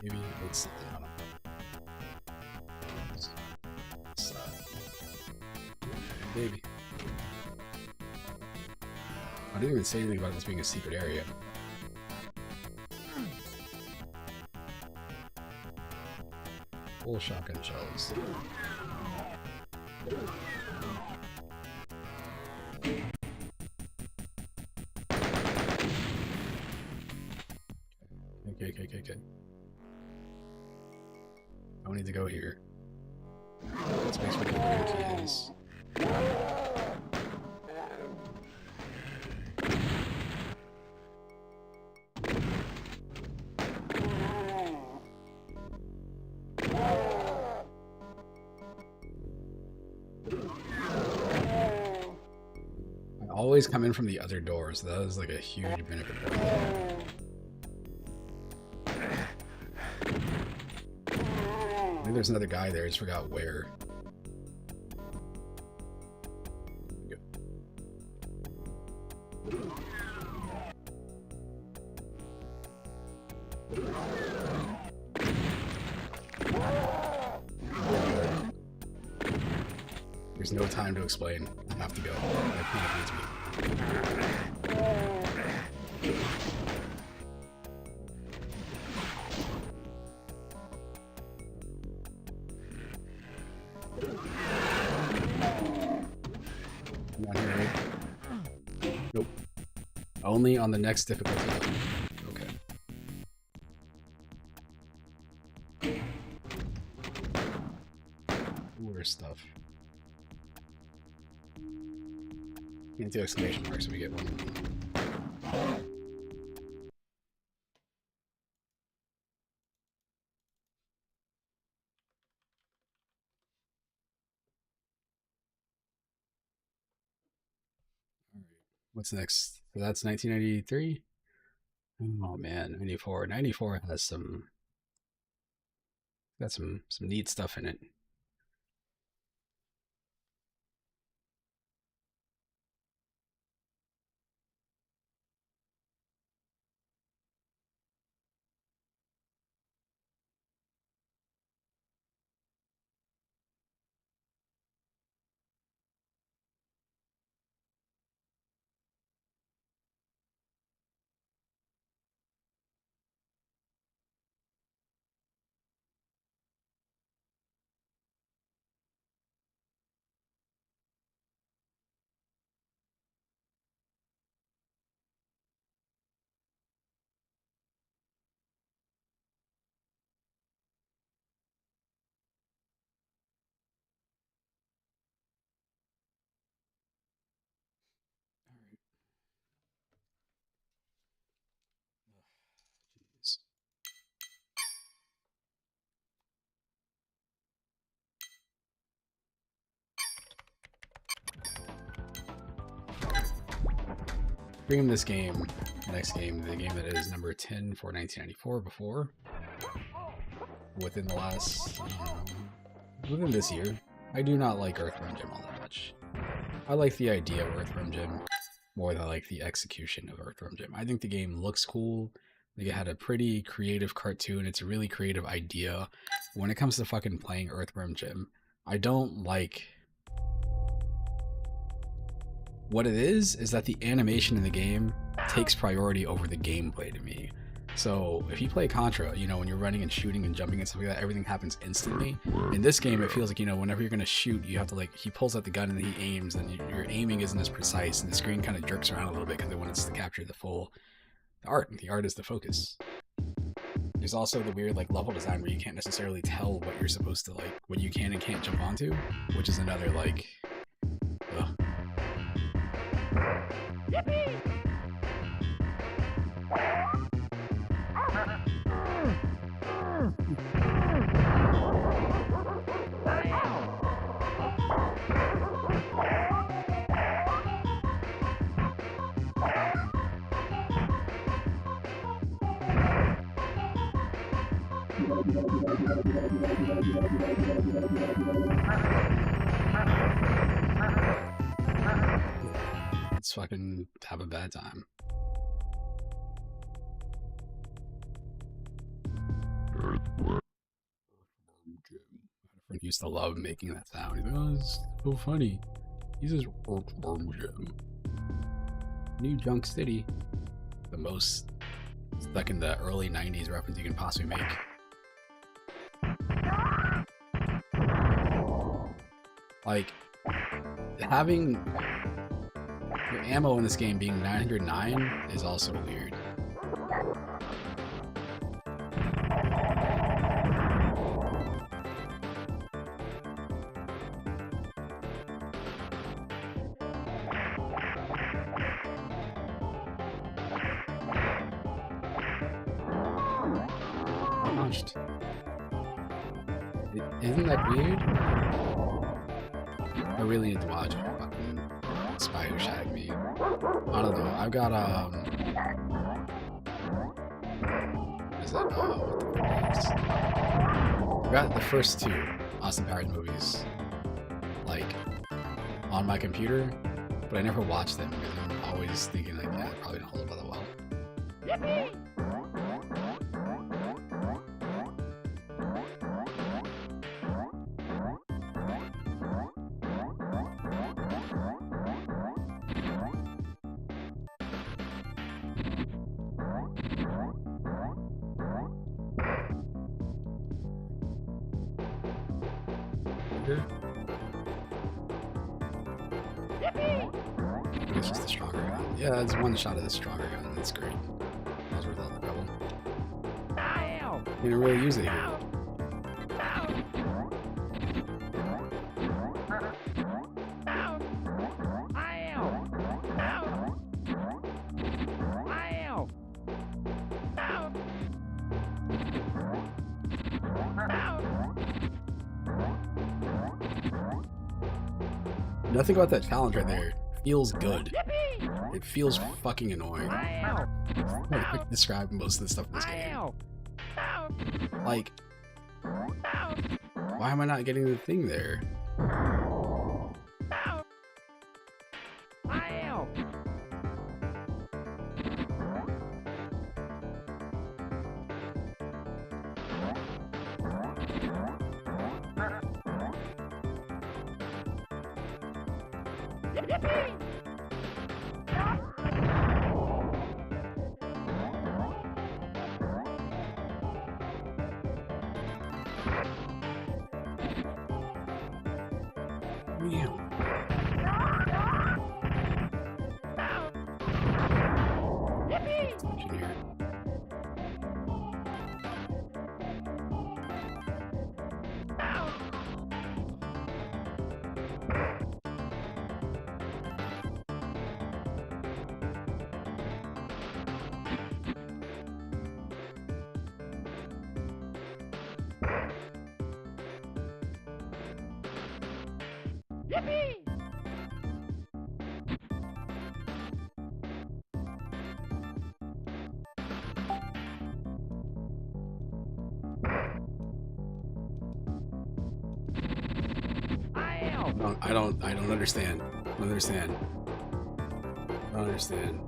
Maybe it's something on it. Maybe. I didn't even say anything about this being a secret area. Full shotgun shells. Okay. I don't need to go here. Space for the keys. I always come in from the other door, so that is like a huge benefit for me. I think there's another guy there, I just forgot where. There's no time to explain. I have to go. My planet needs me. Not here, right? Nope. Only on the next difficulty. Okay. Where's stuff? Can't do exclamation marks so we get one. What's next? So that's 1993. Oh man, 94. 94 has some neat stuff in it. Bring him this game, the next game, the game that is number 10 for 1994 before. Within the last, within this year. I do not like Earthworm Jim all that much. I like the idea of Earthworm Jim more than I like the execution of Earthworm Jim. I think the game looks cool. Like it had a pretty creative cartoon. It's a really creative idea. When it comes to fucking playing Earthworm Jim, I don't like... What it is that the animation in the game takes priority over the gameplay to me. So if you play Contra, you know, when you're running and shooting and jumping and stuff like that, everything happens instantly. In this game, it feels like, you know, whenever you're going to shoot, you have to like, he pulls out the gun and he aims, and your aiming isn't as precise, and the screen kind of jerks around a little bit because it wants to capture the full The art is the focus. There's also the weird like level design where you can't necessarily tell what you're supposed to like, what you can and can't jump onto, which is another like. Ugh. Let's fucking have a bad time. Earthworm. I used to love making that sound. He's like, oh, it's so funny. He says Earthworm Jim. New Junk City. The most stuck in the early 90s reference you can possibly make. Like, having your ammo in this game being 909 is also weird. Launched. Isn't that weird? I really need to watch fucking Spy Who Shagged Me. I don't know. I've got what is it? What the fuck is it? I've got the first two Austin Powers movies like on my computer, but I never watched them because I'm always thinking like, yeah, probably don't hold up that well. Yippee! It's just the stronger gun. Yeah, that's one shot of the stronger gun. That's great. That was worth all the trouble. You didn't really use it here. Nothing about that challenge right there feels good. It feels fucking annoying. I can describe most of the stuff in this game. Like, why am I not getting the thing there? I don't understand. I don't understand. I don't understand.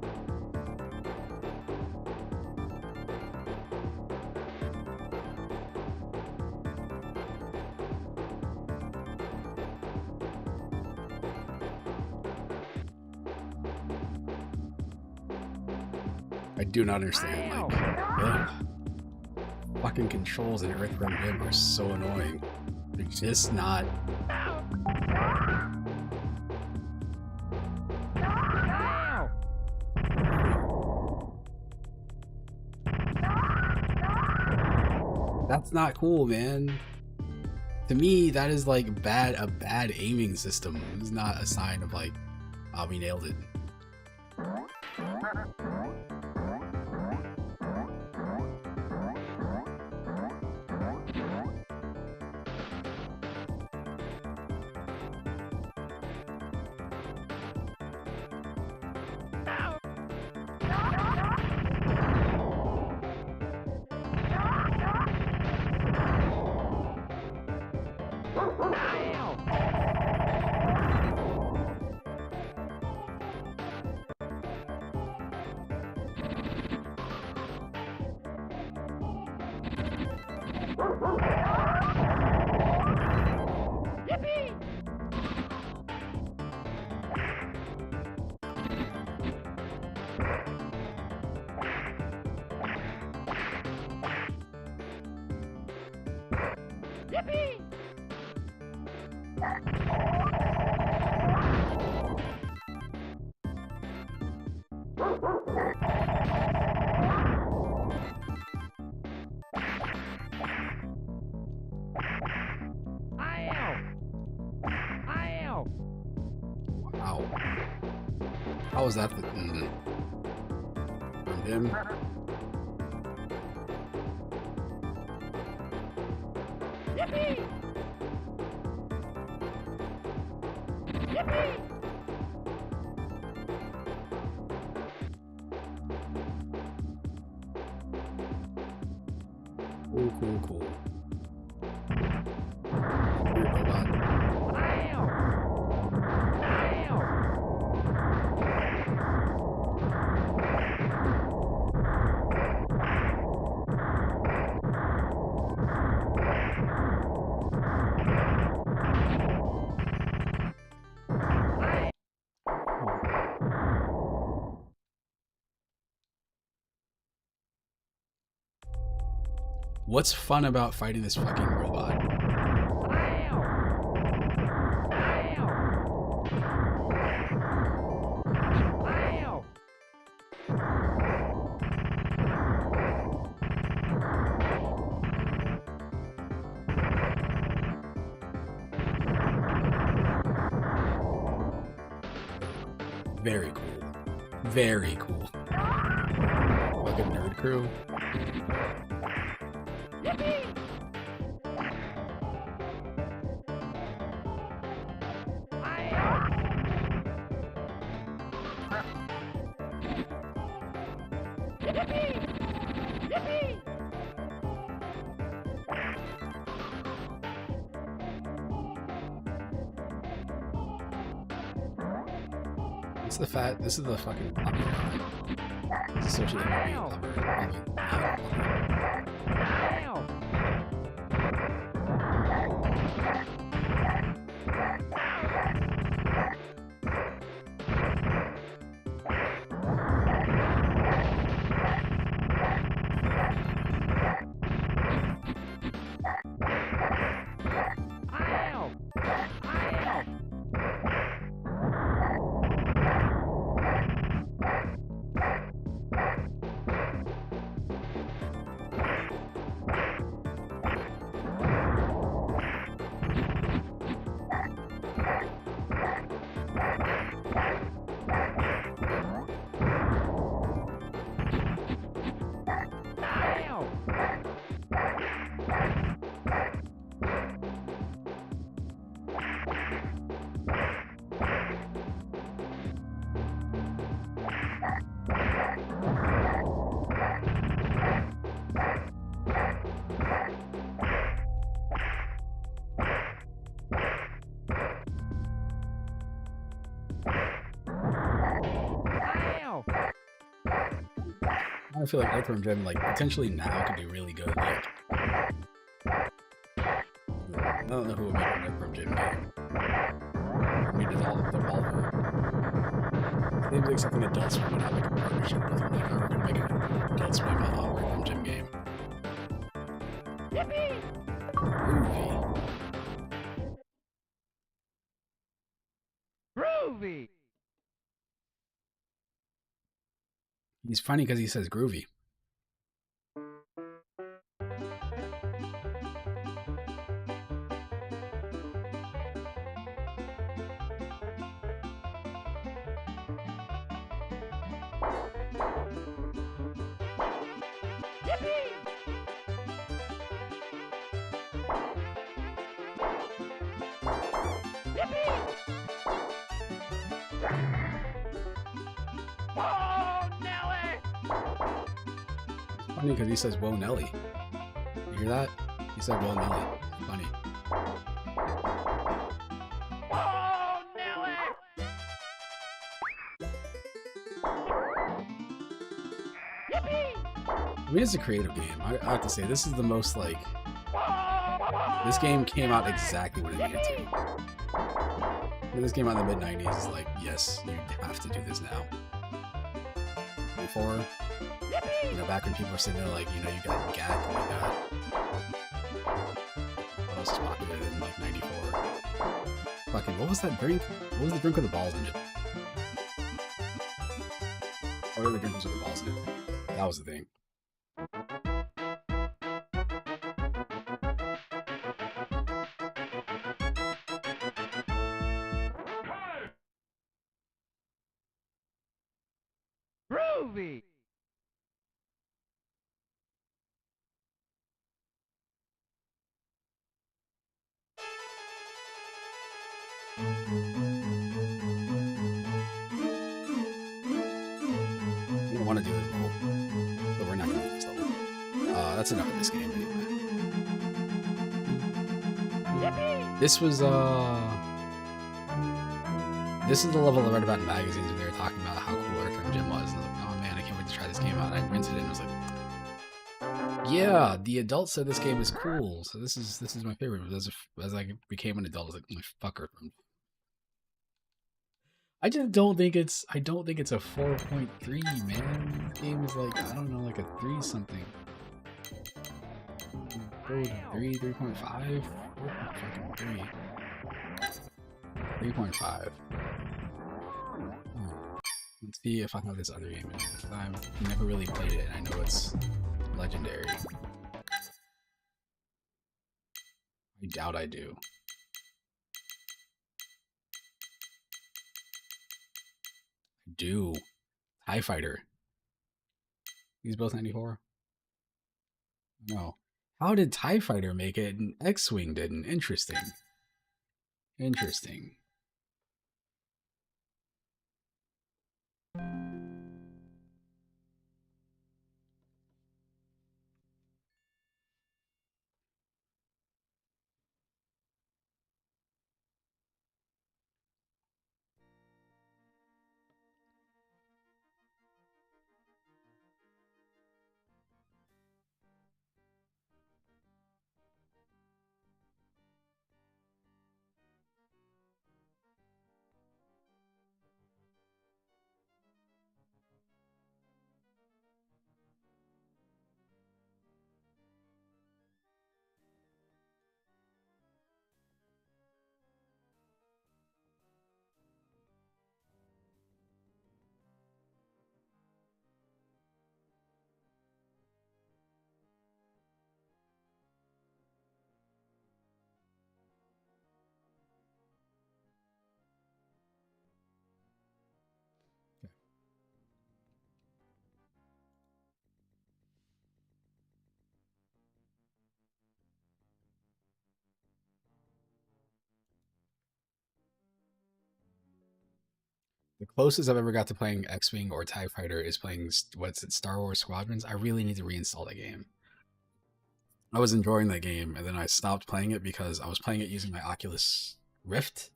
I do not understand. Like, ugh. Fucking controls in Earthworm Jim are so annoying. They're just not. That's not cool, man. To me, that is like a bad aiming system. It's not a sign of like, oh, we nailed it. Wow. How was that? From him? Yippee! Yippee! Cool. Weird robot. What's fun about fighting this fucking robot? Very cool. Very cool. Fucking nerd crew. What's the fat? This is the fucking plumber guy. It's associated with being plumber. I feel like Earthworm Jim, like, potentially now could be really good. Like, I don't know who would make an Earthworm Jim game. Maybe Devolver. Seems like something Adult Swim would have like a partnership with. Like, oh, we're gonna make an Adult Swim Earthworm Jim game. Yippee! Groovy! He's funny because he says groovy. Oh, Nelly! It's funny because he says, "Whoa, Nelly." You hear that? He said, "Whoa, Nelly." Funny. Oh, Nelly! Yippee! I mean, it's a creative game. I have to say, this is the most like. This game came out exactly when it needed to. When this came out in the mid-90s, it's like, yes, you have to do this now. Before, you know, back when people were sitting there like, you know, you got GAC, and you got... What else is popular in like 94? Fucking, what was that drink? What was the drink with the balls in it? What other drink was with the balls in it? That was the thing. Groovy! We don't want to do this level, but we're not going to do this level. That's enough of this game anyway. Yippee! This was this is the level I read about in magazines when they were talking about how cool Earthworm Jim was. And I was like, oh man, I can't wait to try this game out. And I rented it and was like, yeah, the adult said this game is cool, so this is my favorite. But as I became an adult, I was like, my fuck Earthworm. I don't think it's a 4.3, man. This game is like, I don't know, like a 3 something. 3, 3.5? Fucking 3. 3.5. Let's see if I have this other game in here. I've never really played it, and I know it's legendary. I doubt I do. I do. TIE Fighter. These both 94? No. How did TIE Fighter make it and X-Wing didn't? Interesting. Interesting. The closest I've ever got to playing X-Wing or TIE Fighter is playing, what's it, Star Wars Squadrons. I really need to reinstall that game. I was enjoying that game, and then I stopped playing it because I was playing it using my Oculus Rift,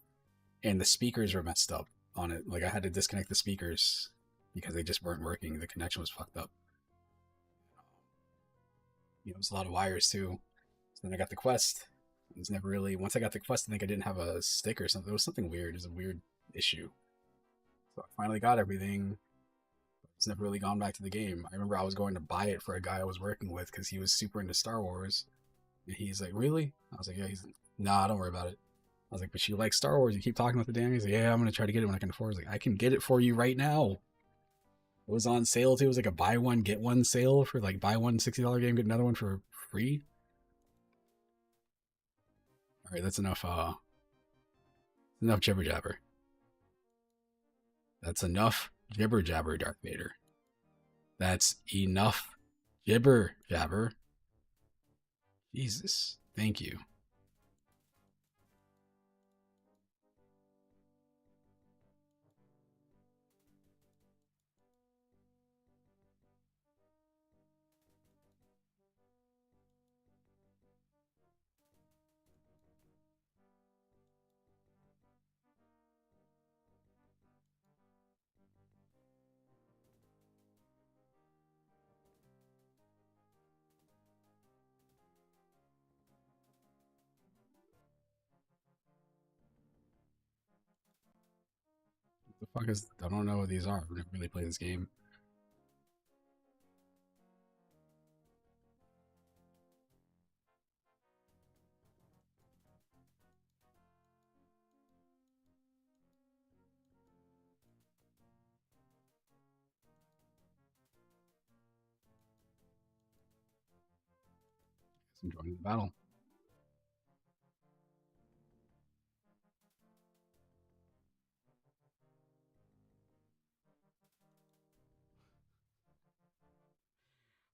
and the speakers were messed up on it. Like, I had to disconnect the speakers because they just weren't working. The connection was fucked up. You know, it was a lot of wires, too. So then I got the Quest. It was never really... Once I got the Quest, I think I didn't have a stick or something. It was something weird. It was a weird issue. So I finally got everything. It's never really gone back to the game. I remember I was going to buy it for a guy I was working with because he was super into Star Wars. And he's like, really? I was like, yeah. He's like, nah, don't worry about it. I was like, but you like Star Wars. You keep talking about the damn. He's like, yeah, I'm going to try to get it when I can afford it. I was like, I can get it for you right now. It was on sale too. It was like a buy one, get one sale for like buy one $60 game, get another one for free. All right, that's enough. Enough jibber jabber. That's enough jibber jabber, Darth Vader. That's enough jibber jabber. Jesus, thank you. The fuck is? I don't know what these are. I've never really played this game. I'm joining the battle.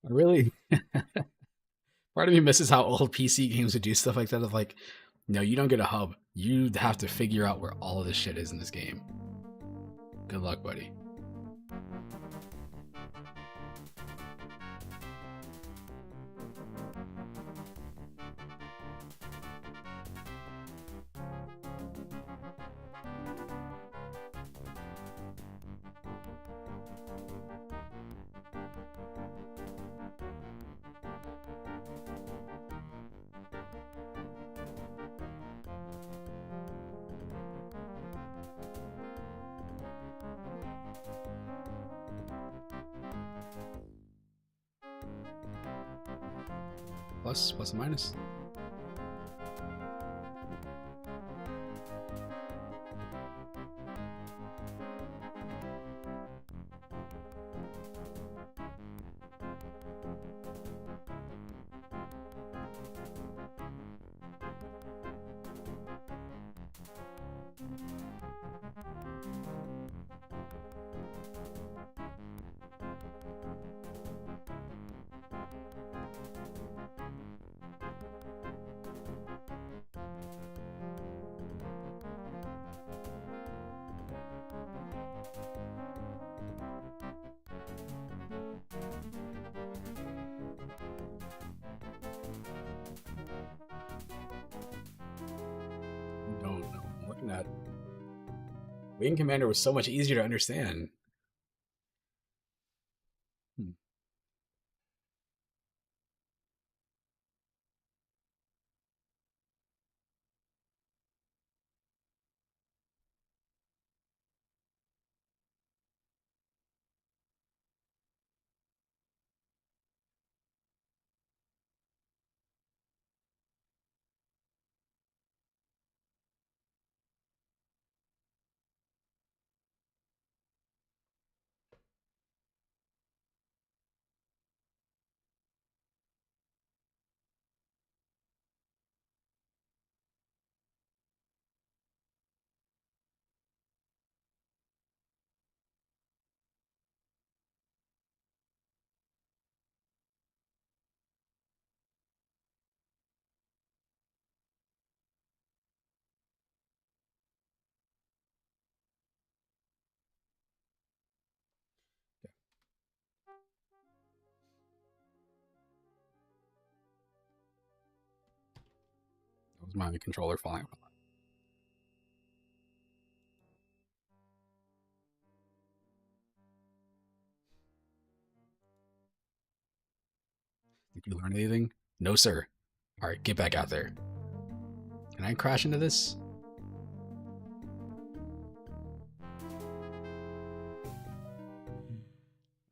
I really, part of me misses how old PC games would do stuff like that. Of like, no, you don't get a hub. You have to figure out where all of this shit is in this game. Good luck, buddy. Plus and minus. Don't know. I'm looking at Wing Commander was so much easier to understand. That was my controller falling apart. Did you learn anything? No, sir. All right, get back out there. Can I crash into this?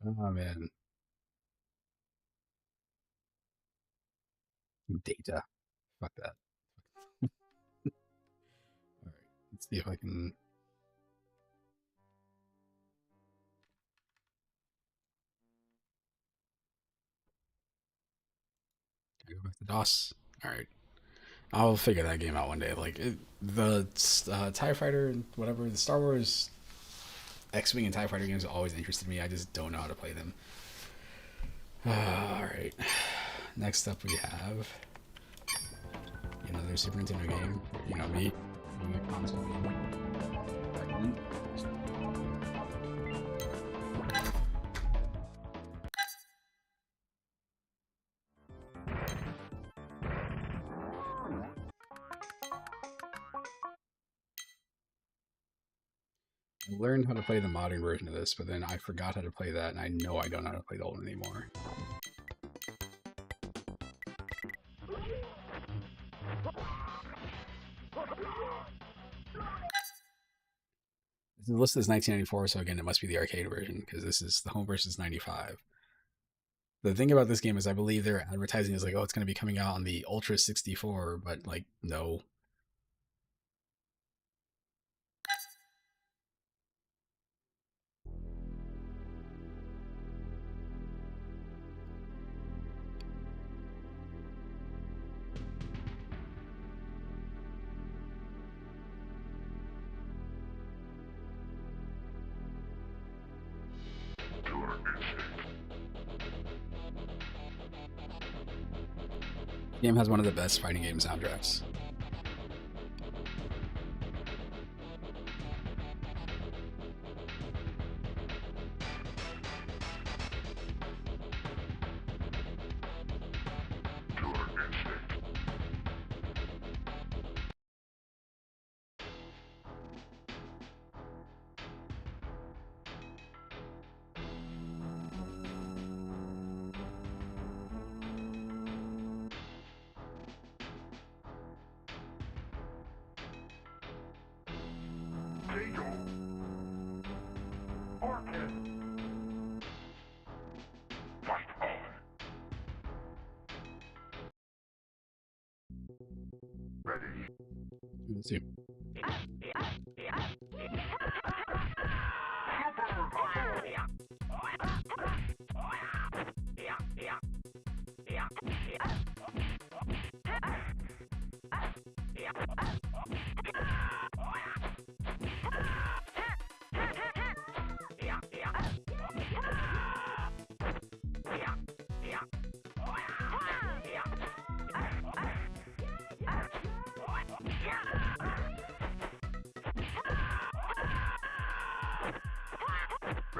Oh man. Data. Fuck that. All right, let's see if I can. Can I go back to DOS? All right. I'll figure that game out one day. Like the Tie Fighter and whatever, the Star Wars X-Wing and Tie Fighter games always interested me. I just don't know how to play them. All right. Next up, we have another Super Nintendo game. You know me, being a console gamer. I learned how to play the modern version of this, but then I forgot how to play that, and I know I don't know how to play the old one anymore. It's listed as 1994, so again, it must be the arcade version because this is the home version is 95. The thing about this game is I believe they're advertising is like, oh, it's going to be coming out on the Ultra 64, but like, no. The game has one of the best fighting game soundtracks. Let's see.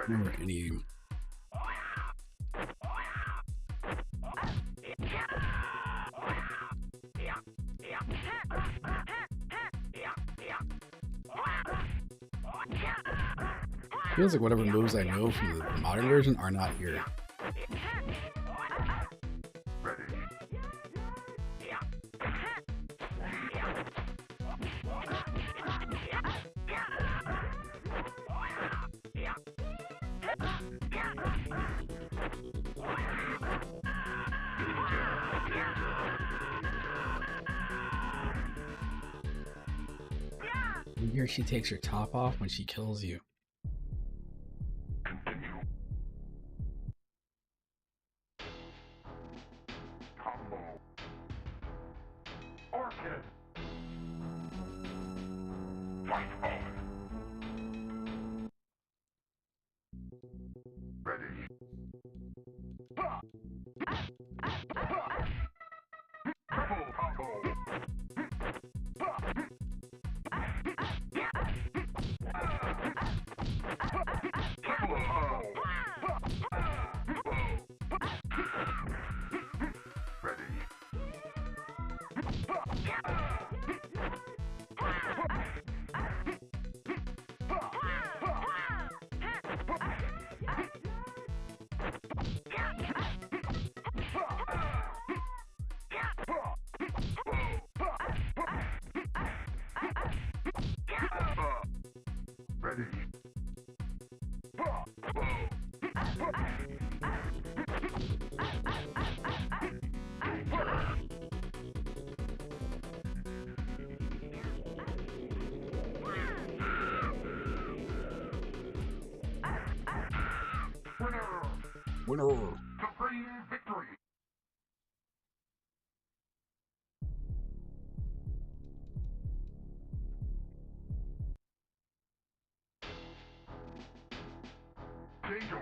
Remember any feels like whatever moves I know from the modern version are not here. Here she takes her top off when she kills you. Winner! Supreme victory! Dago!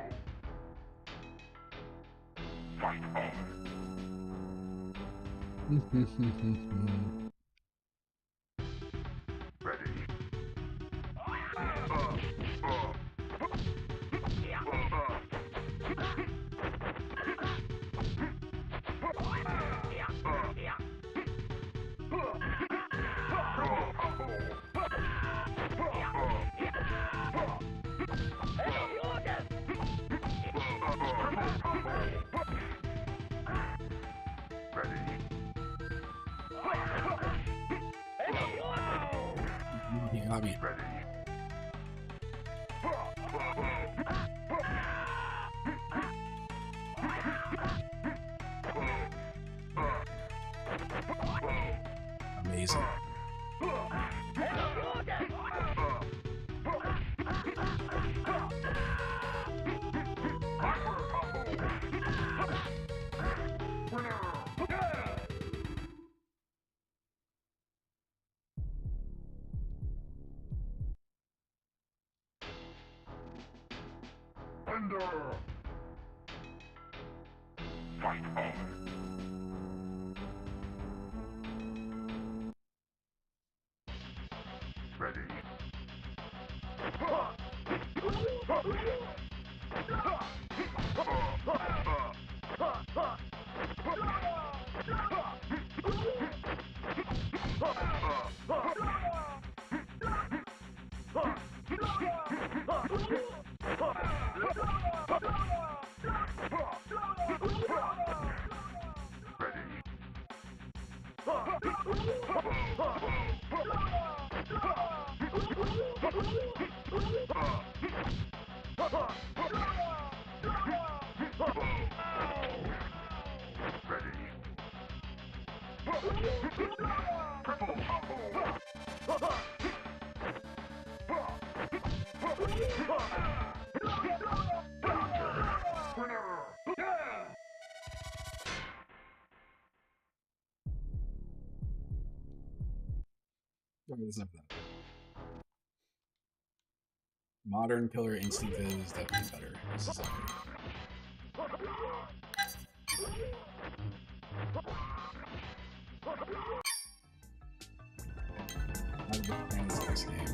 Fight on! He got me. Amazing. Thunder! Fight on! Ready. Modern Killer Instinct is definitely better. This is definitely not a big fan of this game.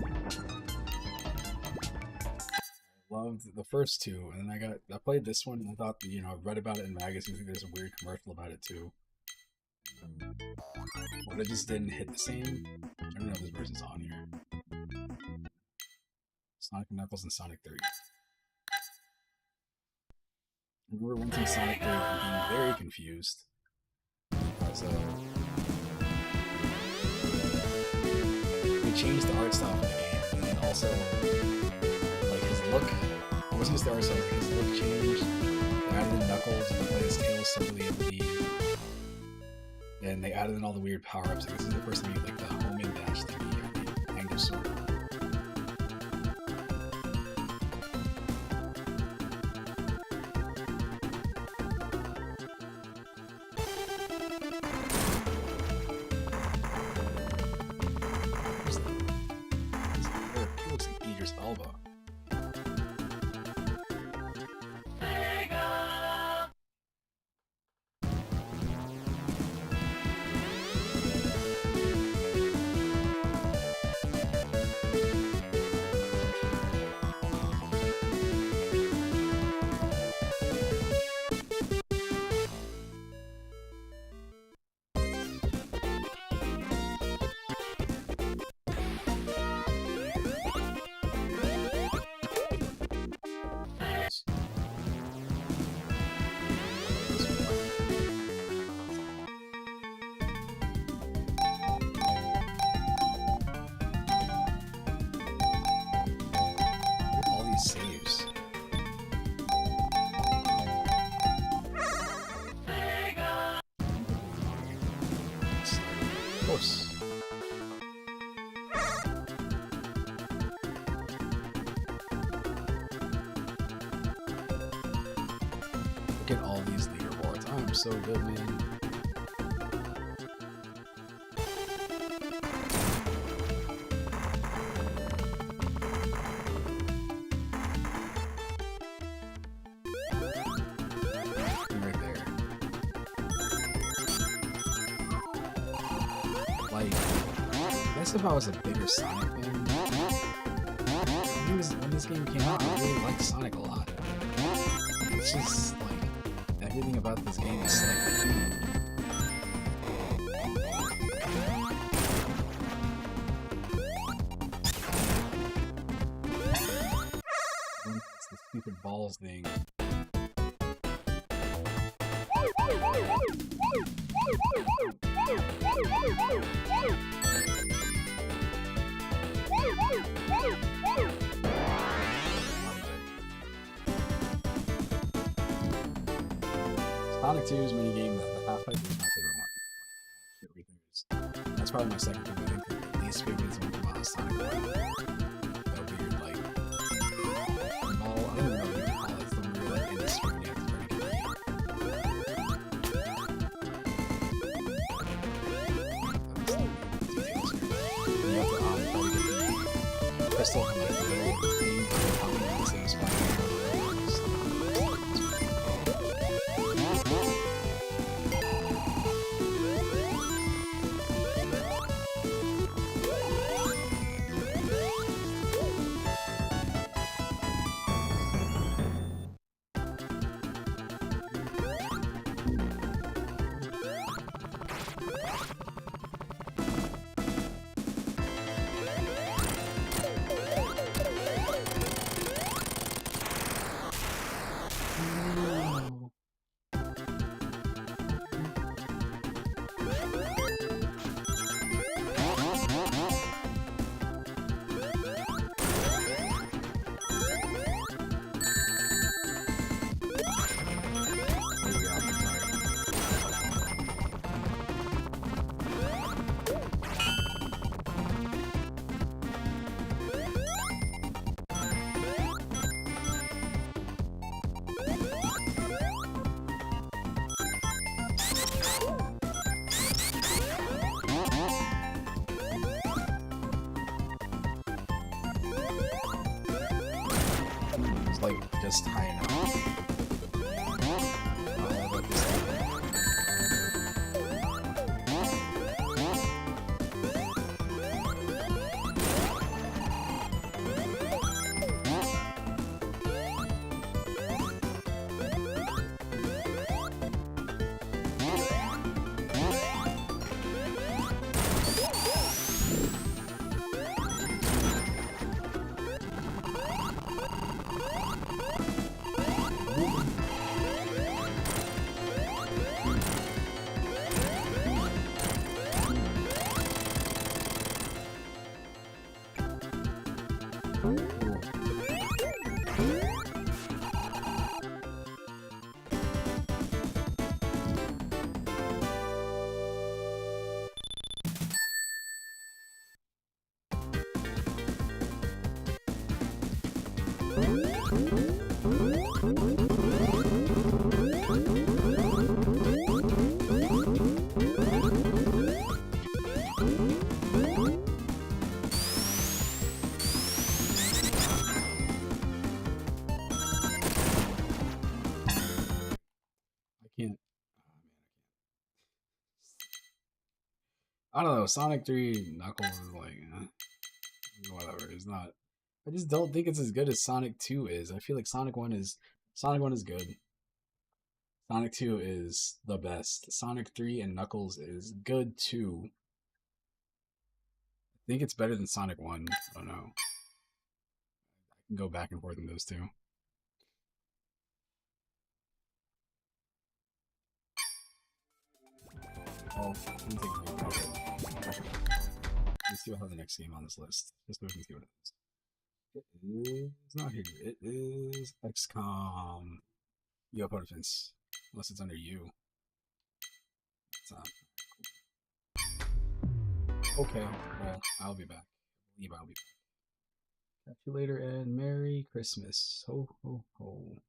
I loved the first two, and then I played this one, and I thought, I read about it in magazines. I think there's a weird commercial about it too. But it just didn't hit the same. I don't know if this version's on here. Sonic & Knuckles and Sonic 3. I remember renting Sonic 3 and being very confused. Because, they changed the art style for the game, and then also, like, his look. It wasn't just the art style, like, his look changed. They added in Knuckles, and they played his tail separately at the. And they added in all the weird power-ups. Like, this is the first time you get, like, the homing dash thingy and the angle sword. It looks like Idris Elba. All these saves. Of course. Look at all these leaderboards. I'm so good, man. Right there. Like, I guess if I was a bigger Sonic fan, when this game came out, I really liked Sonic a lot. It's just like everything about this game is like it's the stupid balls thing. Sonic 2's minigame, the half pipe is my favorite one. Everything is. That's probably my second favorite. I think the least favorite is the one from Sonic 1. That weird, like, ball. I don't even know what you call it. It's the weird, like, in the screen you have to try to get it. You have to try to get the crystal from like the little thing coming in the same spot. It's like just high enough. Like this thing. I don't know. Sonic 3 Knuckles is like, whatever. It's not. I just don't think it's as good as Sonic 2 is. I feel like Sonic 1 is good. Sonic 2 is the best. Sonic 3 and Knuckles is good too. I think it's better than Sonic 1. I don't know. I can go back and forth in those two. Oh, let me take a look. Let's see what I have the next game on this list. Just so we can see what it is. It is not here. It is XCOM. UFO Defense. Unless it's under U. It's not. Okay, well, I'll be back. I believe I'll be back. Catch you later and Merry Christmas. Ho, ho, ho.